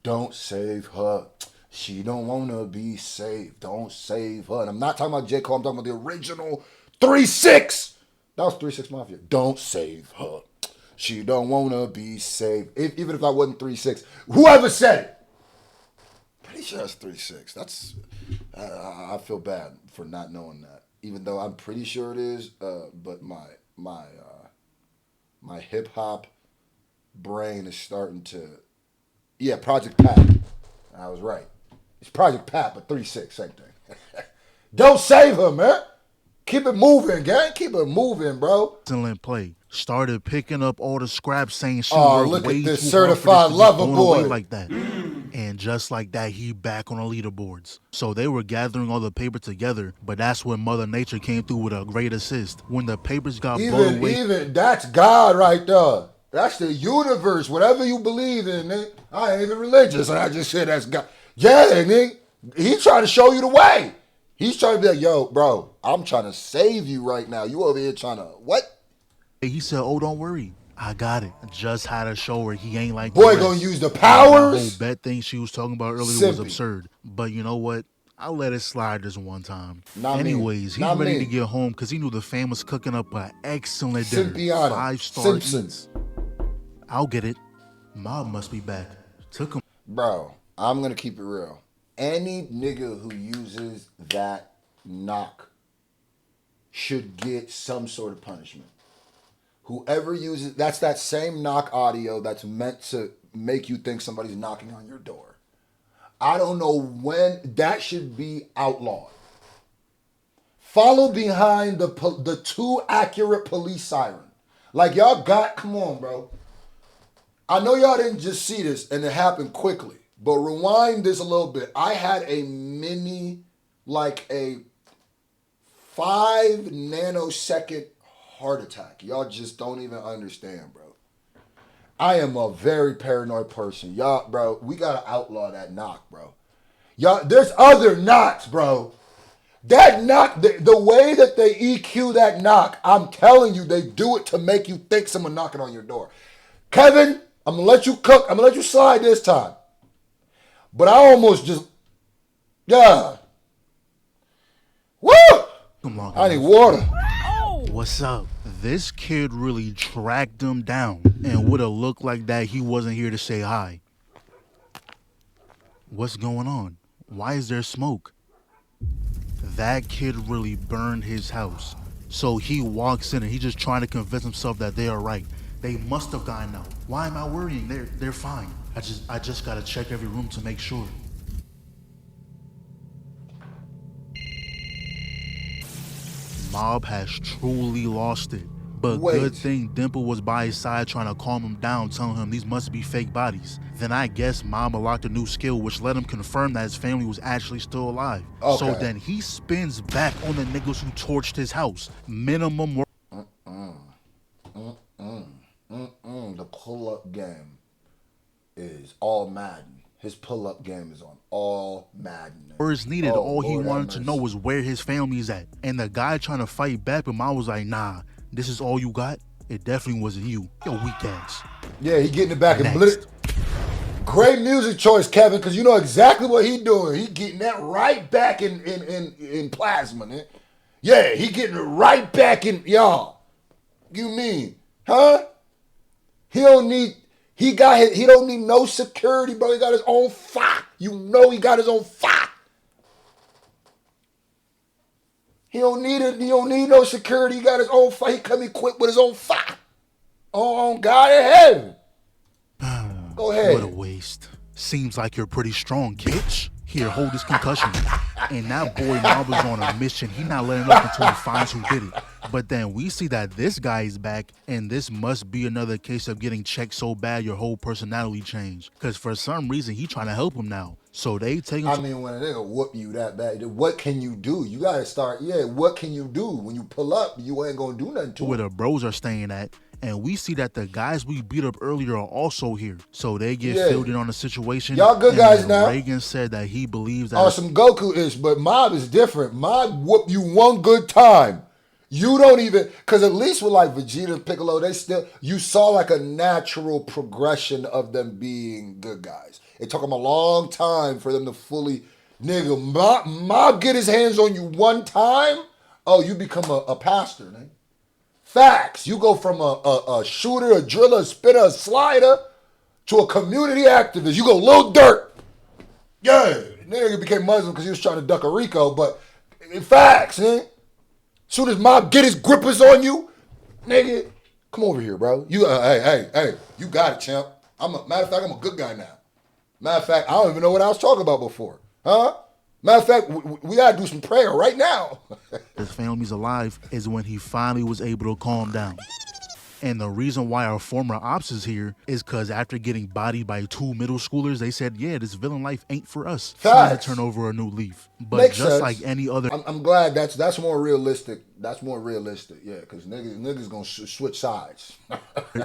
don't save her. She don't want to be saved. Don't save her. And I'm not talking about J. Cole. I'm talking about the original 3-6. That was 3-6 Mafia. Don't save her. She don't want to be saved. Even if I wasn't 3-6. Whoever said it. Pretty sure that's 3-6. That's, I feel bad for not knowing that. Even though I'm pretty sure it is. But my hip hop brain is starting to, Project Pat. I was right. It's Project Pat, but 3-6, same thing. Don't save her, man. Keep it moving, gang. Keep it moving, bro. Excellent play. Started picking up all the scraps saying she Oh, worked look way at this too hard for certified this to be lover thrown away boy. like that. And just like that, he back on the leaderboards. So they were gathering all the paper together, but that's when Mother Nature came through with a great assist. When the papers got blown away, Even that's God right there. That's the universe. Whatever you believe in, nigga. I ain't even religious, and I just said that's God. Yeah, nigga. He's trying to show you the way. He's trying to be like, yo, bro, I'm trying to save you right now. You over here trying to what? he said, "Oh, don't worry, I got it." Just had to show her he ain't like Boy the gonna rest. use the And that whole powers. bet thing she was talking about earlier was Simpy. absurd. But you know what? I'll let it slide this one time. Not me. Anyways, he's Not ready me. to get home because he knew the fam was cooking up an excellent dinner. Simpiana. 5-star Simpsons. I'll get it. Mob must be back. Took him. Bro, I'm gonna keep it real. Any nigga who uses that knock should get some sort of punishment. Whoever uses that's that same knock audio that's meant to make you think somebody's knocking on your door. I don't know when that should be outlawed. Follow behind the too accurate police siren. Like y'all got, come on, bro. I know y'all didn't just see this and it happened quickly, but rewind this a little bit. I had a mini, like a 5 nanosecond heart attack. Y'all just don't even understand, bro. I am a very paranoid person. Y'all, bro, we gotta outlaw that knock, bro. Y'all, there's other knocks, bro. That knock, the way that they EQ that knock, I'm telling you, they do it to make you think someone knocking on your door. Kevin, I'm gonna let you cook. I'm gonna let you slide this time. But I almost just, yeah. Woo! I need water. What's up? This kid really tracked him down and would have looked like that he wasn't here to say hi. What's going on? Why is there smoke? That kid really burned his house. So he walks in and he's just trying to convince himself that they are right. They must have gotten out. Why am I worrying? They're fine. I just gotta check every room to make sure. Mob has truly lost it. But Wait. good thing Dimple was by his side trying to calm him down, telling him these must be fake bodies. Then I guess Mob unlocked a new skill which let him confirm that his family was actually still alive. So Okay. then he spins back on the niggas who torched his house. Minimum work. The pull-up game is all Madden. His pull-up game is on all Madden. Words needed. Oh, All he Lord have wanted to know mercy. was where his family's at. And the guy trying to fight back, but Mob was like, nah, this is all you got? It definitely wasn't you. Yo, weak ass. Yeah, he getting it back and Next. blitz. Great music choice, Kevin, because you know exactly what he doing. He getting that right back in plasma, man. Yeah, he getting it right back in y'all. You mean, huh? He don't need no security, bro. He got his own fire. You know he got his own fire. He don't need no security. He got his own fire. He come equipped with his own fire. On God in heaven. Go ahead. What a waste. Seems like you're pretty strong, bitch. Here, hold this concussion. And that boy Mob is on a mission. He not letting up until he finds who did it. But then we see that this guy is back, and this must be another case of getting checked so bad your whole personality changed. Because for some reason, he trying to help him now. So they take him I to mean, when a nigga whoop you that bad, what can you do? You gotta start, what can you do? When you pull up, you ain't gonna do nothing to where it. the bros are staying at. And we see that the guys we beat up earlier are also here. So they get Yeah. filled in on the situation. Y'all good and guys then now. Reagan said that he believes that Or some Goku-ish, but Mob is different. Mob whoop you one good time. You don't even, because at least with like Vegeta and Piccolo, you saw like a natural progression of them being good guys. It took them a long time for them to fully, nigga, Mob get his hands on you one time, oh, you become a pastor, nigga. Facts. You go from a shooter, a driller, a spitter, a slider, to a community activist. You go Lil Durk. Yeah, nigga became Muslim because he was trying to duck a Rico, but in facts, man. Soon as Mob get his grippers on you, nigga, come over here, bro. You, hey, you got it, champ. Matter of fact, I'm a good guy now. Matter of fact, I don't even know what I was talking about before, huh? Matter of fact, we gotta do some prayer right now. his family's alive is when he finally was able to calm down. And the reason why our former ops is here is because after getting bodied by 2 middle schoolers, they said, yeah, this villain life ain't for us. Time to Facts. turn over a new leaf. But Makes just sense. like any other I'm glad that's more realistic. That's more realistic, yeah, because niggas gonna switch sides.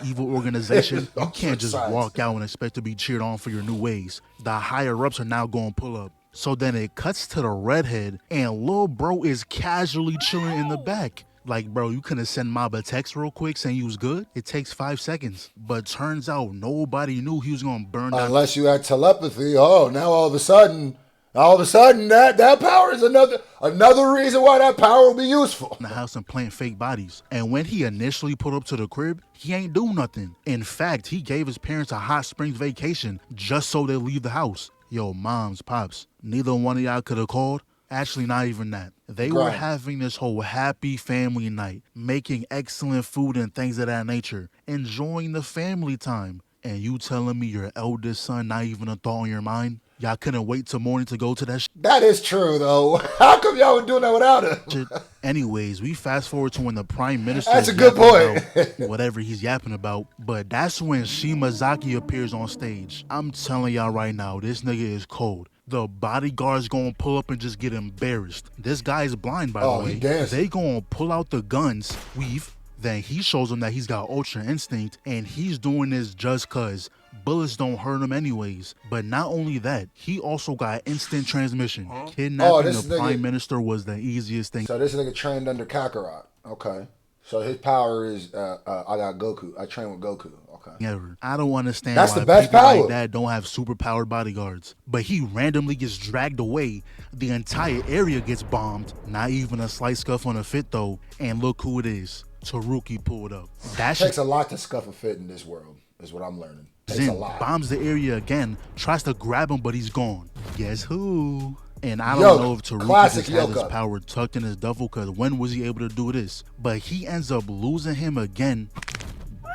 evil organization, you Don't can't switch just sides. walk out and expect to be cheered on for your new ways. The higher ups are now going to pull up. So then it cuts to the redhead, and lil bro is casually chilling in the back. Like, bro, you couldn't send Mob a text real quick saying you was good? It takes 5 seconds. But turns out nobody knew he was going to burn down Unless you had telepathy, now all of a sudden that power is another reason why that power will be useful. the house and plant fake bodies. And when he initially pulled up to the crib, he ain't do nothing. In fact, he gave his parents a hot springs vacation just so they leave the house. Yo, moms, pops, neither one of y'all could have called. Actually, not even that. They were Right. having this whole happy family night, making excellent food and things of that nature, enjoying the family time. And you telling me your eldest son not even a thought on your mind? Y'all couldn't wait till morning to go to that That is true though. How come y'all were doing that without him? shit. Anyways, we fast forward to when the prime minister That's is a good yapping point. about whatever he's yapping about. But that's when Shimazaki appears on stage. I'm telling y'all right now, this nigga is cold. The bodyguards gonna pull up and just get embarrassed. This guy is blind, by Oh, the he way. dancing. They gonna pull out the guns, weave. Then he shows them that he's got ultra instinct, and he's doing this just cause bullets don't hurt him anyways. But not only that, he also got instant transmission. Kidnapping this the nigga- prime minister was the easiest thing. So this nigga trained under Kakarot. Okay. So his power is I got Goku. I train with Goku. Okay. Ever. I don't understand That's why the best people power. like that don't have superpowered bodyguards. But he randomly gets dragged away. The entire area gets bombed. Not even a slight scuff on a fit though. And look who it is. Taruki pulled up. That It shit takes a lot to scuff a fit in this world, is what I'm learning. Takes a Zen lot. bombs the area again, tries to grab him, but he's gone. Guess who? And I don't Yoda. know if Taruki Classic just has his Yoka. power tucked in his duffel, because when was he able to do this? But he ends up losing him again.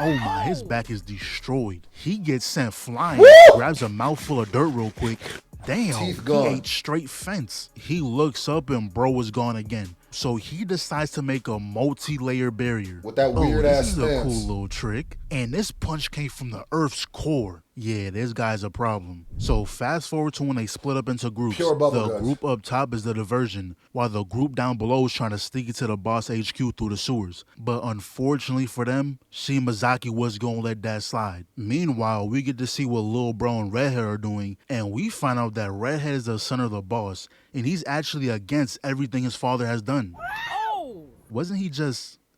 Oh my, his back is destroyed. He gets sent flying, grabs a mouthful of dirt real quick. Damn, Teeth he gone. ate straight fence. He looks up and bro is gone again. So he decides to make a multi-layer barrier. With that weird-ass This is a stance. cool little trick. And this punch came from the Earth's core. Yeah, this guy's a problem. So fast forward to when they split up into groups. Pure bubble The guts. group up top is the diversion, while the group down below is trying to sneak into the boss HQ through the sewers. But unfortunately for them, Shimazaki was gonna let that slide. Meanwhile, we get to see what Lil Bro and Redhead are doing, and we find out that Redhead is the son of the boss, and he's actually against everything his father has done.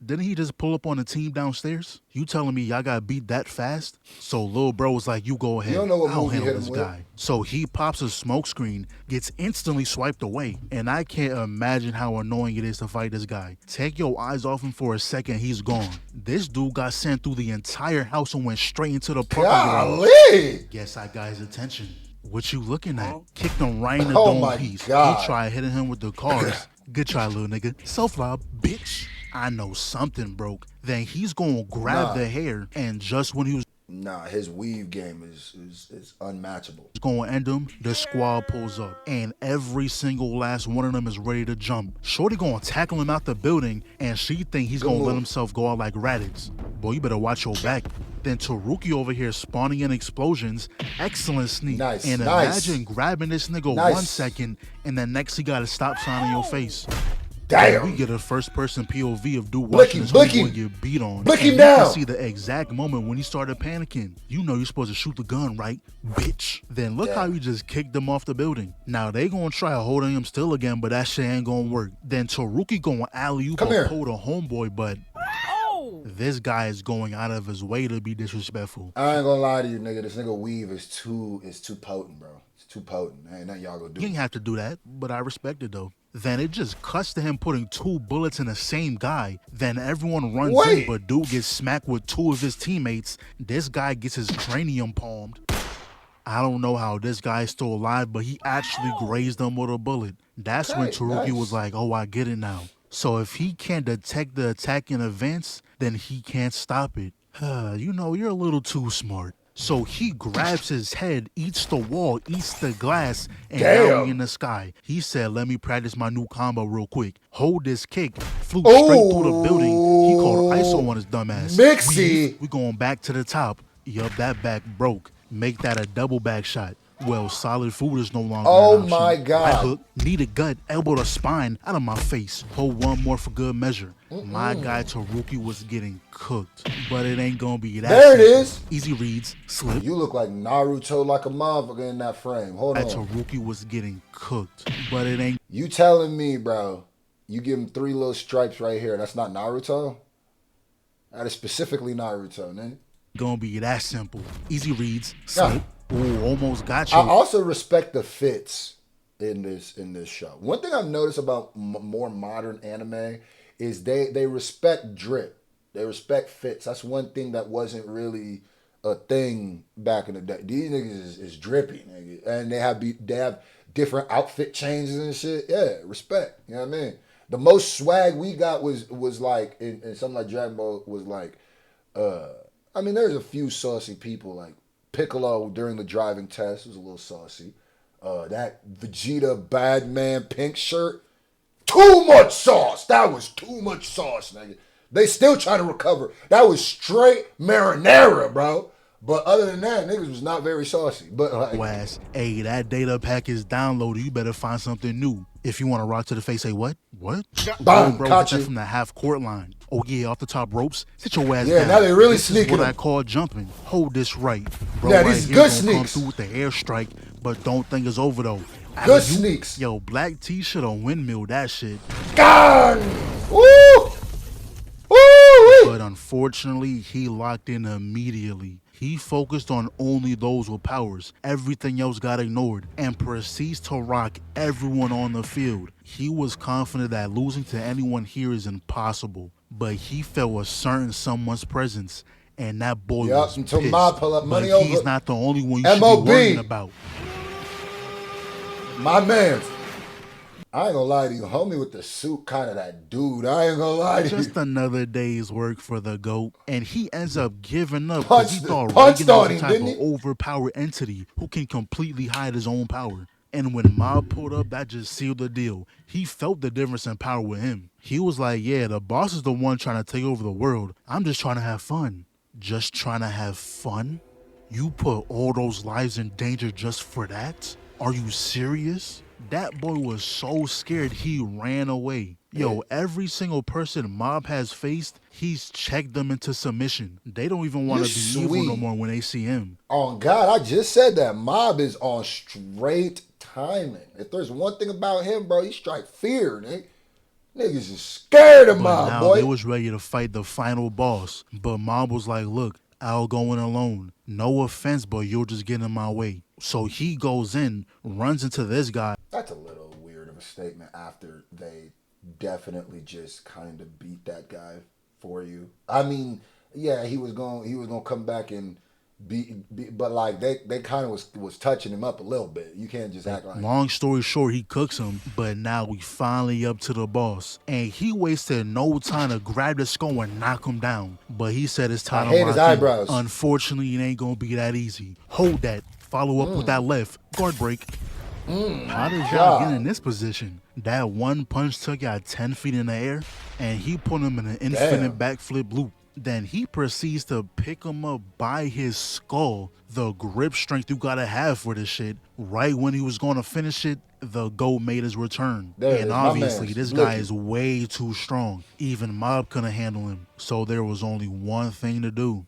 Didn't he just pull up on the team downstairs? You telling me y'all got beat that fast? So Lil Bro was like, you go ahead. You don't know what I'll movie handle hit this him with. guy. So he pops a smoke screen, gets instantly swiped away. And I can't imagine how annoying it is to fight this guy. Take your eyes off him for a second, he's gone. This dude got sent through the entire house and went straight into the parking garage. Golly! Guess I got his attention. What you looking at? Kicked him right in the Oh dome my piece. God. He tried hitting him with the cars. Good try, little nigga. Self-lob, bitch. I know something broke. Then he's gonna grab Nah. the hair, and just when he was Nah, his weave game is unmatchable. gonna end him, the squad pulls up, and every single last one of them is ready to jump. Shorty gonna tackle him out the building, and she think he's gonna let move. himself go out like Raditz. Boy, you better watch your back. Then Taruki over here spawning in explosions. Excellent sneak. Nice, And nice. imagine grabbing this nigga Nice. 1 second, and then next he got a stop sign in your face. We Damn! get a first-person POV of dude Blick watching him, this blick homeboy him. get beat on. Blick and him you down. can see the exact moment when he started panicking. You know you're supposed to shoot the gun, right, bitch? Then look how Damn. you just kicked them off the building. Now they gonna try holding him still again, but that shit ain't gonna work. Then Taruki going alley-oop Come here. or pull the homeboy, but this guy is going out of his way to be disrespectful. I ain't gonna lie to you, nigga. This nigga weave is too potent, bro. It's too potent. Ain't nothing y'all gonna You do. ain't have to do that, but I respect it though. Then it just cuts to him putting 2 bullets in the same guy. Then everyone runs in, Wait. but dude gets smacked with 2 of his teammates. This guy gets his cranium palmed. I don't know how this guy is still alive, but he actually grazed him with a bullet. That's when Okay, Taruki nice. was like, oh, I get it now. So if he can't detect the attack in advance, then he can't stop it. You know, you're a little too smart. So he grabs his head, eats the wall, eats the glass, and now Damn. we in the sky. He said, let me practice my new combo real quick. Hold this kick, flew straight through the building. He called ISO on his dumb ass. Mixie. We going back to the top. Yup, that back broke. Make that a double back shot. Well, solid food is no longer Oh an option. my God. Right hook, knee to gut, elbow to spine, out of my face. Hold one more for good measure. My guy Taruki was getting cooked, but it ain't gonna be that. There it simple. is. Easy reads, slip. You look like Naruto like a motherfucker in that frame. Hold That on. Taruki was getting cooked, but it ain't You telling me, bro, you give him 3 little stripes right here. That's not Naruto? That is specifically Naruto, man. gonna be that simple. Easy reads, slip. Ooh, almost got you. I also respect the fits in this show. One thing I've noticed about more modern anime is they respect drip. They respect fits. That's one thing that wasn't really a thing back in the day. These niggas is drippy, nigga. And they have different outfit changes and shit. Yeah, respect. You know what I mean? The most swag we got was like in something like Dragon Ball was like I mean there's a few saucy people like Piccolo during the driving test was a little saucy. That Vegeta bad man pink shirt, too much sauce. That was too much sauce, nigga. They still trying to recover. That was straight marinara, bro. But other than that, niggas was not very saucy. But like, Ass. Hey, that data pack is downloaded. You better find something new. If you want to rock to the face, say what? What? Bam, bro, caught hit that you. from the half court line. Oh yeah, off the top ropes. Sit your ass Yeah, down. now they really this is sneaking what I them. call jumping. Hold this right. Bro, Yeah, right these here good gonna come sneaks. through with the airstrike, but don't think it's over though. Good Alley-oop. sneaks. Yo, Black T should have windmill that shit. gone. Woo! Woo! But unfortunately, he locked in immediately. He focused on only those with powers. Everything else got ignored and proceeds to rock everyone on the field. He was confident that losing to anyone here is impossible, but he felt a certain someone's presence, and that boy Yup, was until pissed. Ma pull up money but he's over. not the only one you should MOB. be worrying about. My man. I ain't gonna lie to you, homie with the suit, kind of that dude. I ain't gonna lie to Just you. another day's work for the GOAT, and he ends up giving up because he thought Punched Reagan on was a him, type didn't of he? overpowered entity who can completely hide his own power. And when Mob pulled up, that just sealed the deal. He felt the difference in power with him. He was like, yeah, the boss is the one trying to take over the world. I'm just trying to have fun. Just trying to have fun? You put all those lives in danger just for that? Are you serious? That boy was so scared he ran away. Yo, every single person Mob has faced, he's checked them into submission. They don't even want to be evil no more when they see him. On God, I just said that. Mob is on straight timing. If there's one thing about him, bro, he strike fear, nigga. Niggas is scared of But Mob, now boy. they was ready to fight the final boss. But Mob was like, look, I'll go in alone. No offense, but you'll just get in my way. So he goes in, runs into this guy. That's a little weird of a statement after they definitely just kind of beat that guy for you. I mean, yeah, he was gonna come back and but like they kind of was touching him up a little bit. You can't just act like. Long story short, he cooks him, but now we finally up to the boss. And he wasted no time to grab the skull and knock him down. But he said it's time I to hate his lock in. eyebrows. Unfortunately, it ain't gonna be that easy. Hold that. Follow up with that left. Guard break. How did y'all get in this position? That one punch took y'all 10 feet in the air, and he put him in an infinite backflip loop. Then he proceeds to pick him up by his skull. The grip strength you gotta have for this shit. Right when he was gonna finish it, the GOAT made his return. There it And is, my obviously, man's this guy looking. is way too strong. Even Mob couldn't handle him. So there was only one thing to do.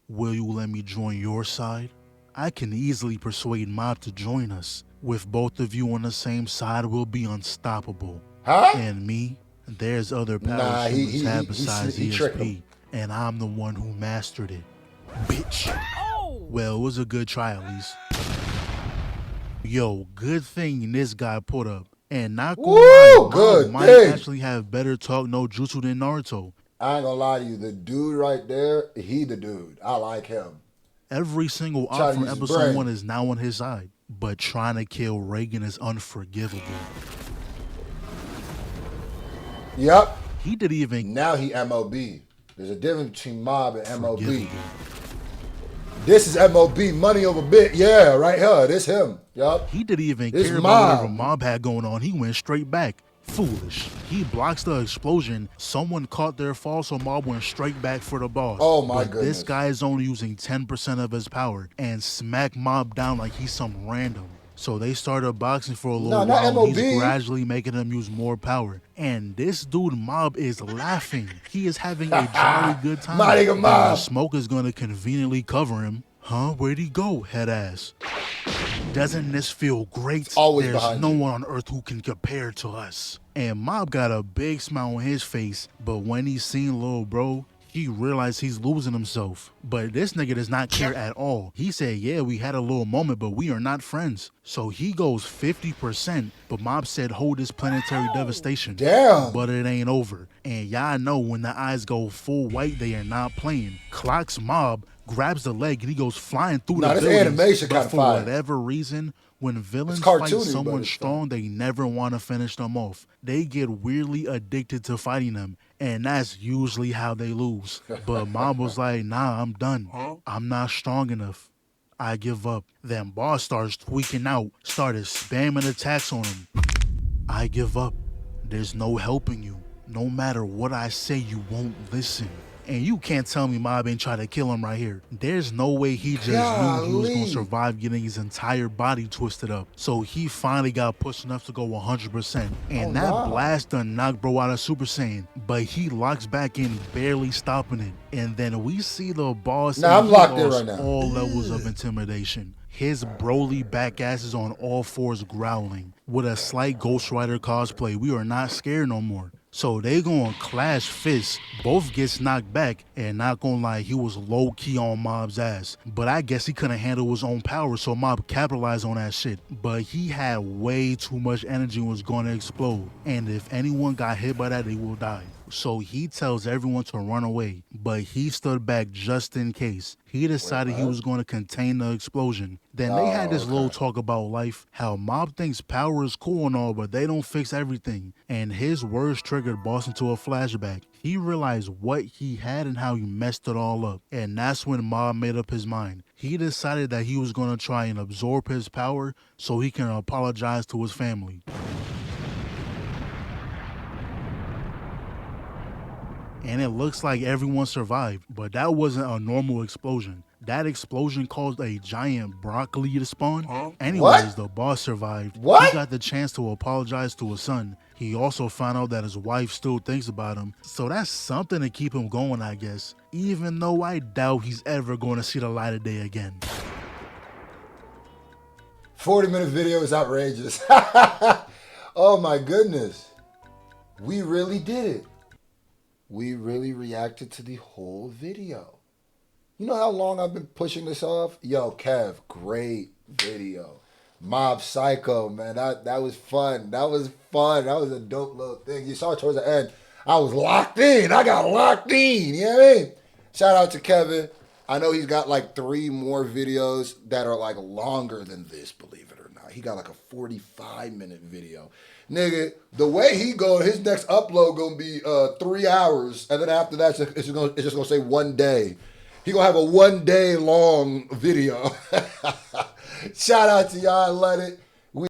Will you let me join your side? I can easily persuade Mob to join us. With both of you on the same side, we'll be unstoppable. Huh? And me, there's other powers Nah, humans have he besides tricked him. ESP, and I'm the one who mastered it. Bitch. Well, it was a good try at least. Yo, good thing this guy put up. And not gonna Woo, lie, Mob good might thing. actually have better talk no jutsu than Naruto. I ain't gonna lie to you. The dude right there, he the dude. I like him. Every single Try to op from use his episode brain. 1 is now on his side. But trying to kill Reagan is unforgivable. Yep. He didn't even Now he MOB. There's a difference between Mob and MOB. forgivable. This is MOB, money over bit. Yeah, right here. This him. Yup. He didn't even It's care about whatever Mob. Mob had going on. He went straight back. Foolish. He blocks the explosion. Someone caught their fall, so Mob went straight back for the boss. Oh, my but goodness. This guy is only using 10% of his power and smack Mob down like he's some random. So they started boxing for a little No, not while. He's MOB. gradually making him use more power. And this dude Mob is laughing. He is having a jolly good time. My nigga And Mob. the smoke is gonna conveniently cover him. Huh? Where'd he go, head ass? Doesn't this feel great? Always There's behind no you. one on earth who can compare to us. And Mob got a big smile on his face, but when he seen Lil Bro, he realized he's losing himself. But this nigga does not care at all. He said, yeah, we had a little moment, but we are not friends. So he goes 50%, but Mob said, hold this planetary devastation. Damn. But it ain't over. And y'all know when the eyes go full white, they are not playing. Clocks Mob, grabs the leg, and he goes flying through Nah, the this buildings. animation But kinda for fire. whatever reason, when villains It's fight cartoony, but someone it's strong, they never want to finish them off. They get weirdly addicted to fighting them, and that's usually how they lose. But Mob was like, nah, I'm done. I'm not strong enough. I give up. Then Boss starts tweaking out, started spamming attacks on him. I give up. There's no helping you. No matter what I say, you won't listen. And you can't tell me Mob ain't trying to kill him right here. There's no way he just knew he was going Golly. to survive getting his entire body twisted up. So he finally got pushed enough to go 100%. And that wow. blast done knocked bro out of Super Saiyan. But he locks back in, barely stopping it. And then we see the boss Nah, and I'm he locked in lost right now. all levels of intimidation. His Broly back ass is on all fours growling. With a slight Ghost Rider cosplay, we are not scared no more. So they gonna clash fists. Both gets knocked back, and not gonna lie, he was low key on Mob's ass. But I guess he couldn't handle his own power, so Mob capitalized on that shit. But he had way too much energy and was gonna explode. And if anyone got hit by that, they will die. So he tells everyone to run away, but he stood back just in case. He decided he was going to contain the explosion. Then they had this little talk about life, how Mob thinks power is cool and all, but they don't fix everything. And his words triggered Boss into a flashback. He realized what he had and how he messed it all up. And that's when Mob made up his mind. He decided that he was going to try and absorb his power so he can apologize to his family. And it looks like everyone survived, but that wasn't a normal explosion. That explosion caused a giant broccoli to spawn. Anyways, the boss survived. What? He got the chance to apologize to his son. He also found out that his wife still thinks about him, so that's something to keep him going, I guess. Even though I doubt he's ever going to see the light of day again. 40-minute video is outrageous. Oh my goodness. We really did it. We really reacted to the whole video. You know how long I've been pushing this off? Yo, Kev, great video. Mob Psycho, man, that was fun. That was fun. That was a dope little thing. You saw it towards the end. I was locked in. I got locked in. You know what I mean? Shout out to Kevin. I know he's got like 3 more videos that are like longer than this, believe it or not. He got like a 45-minute video. Nigga, the way he go, his next upload gonna be 3 hours, and then after that, it's just gonna say 1 day. He gonna have a 1 day long video. Shout out to y'all, let it.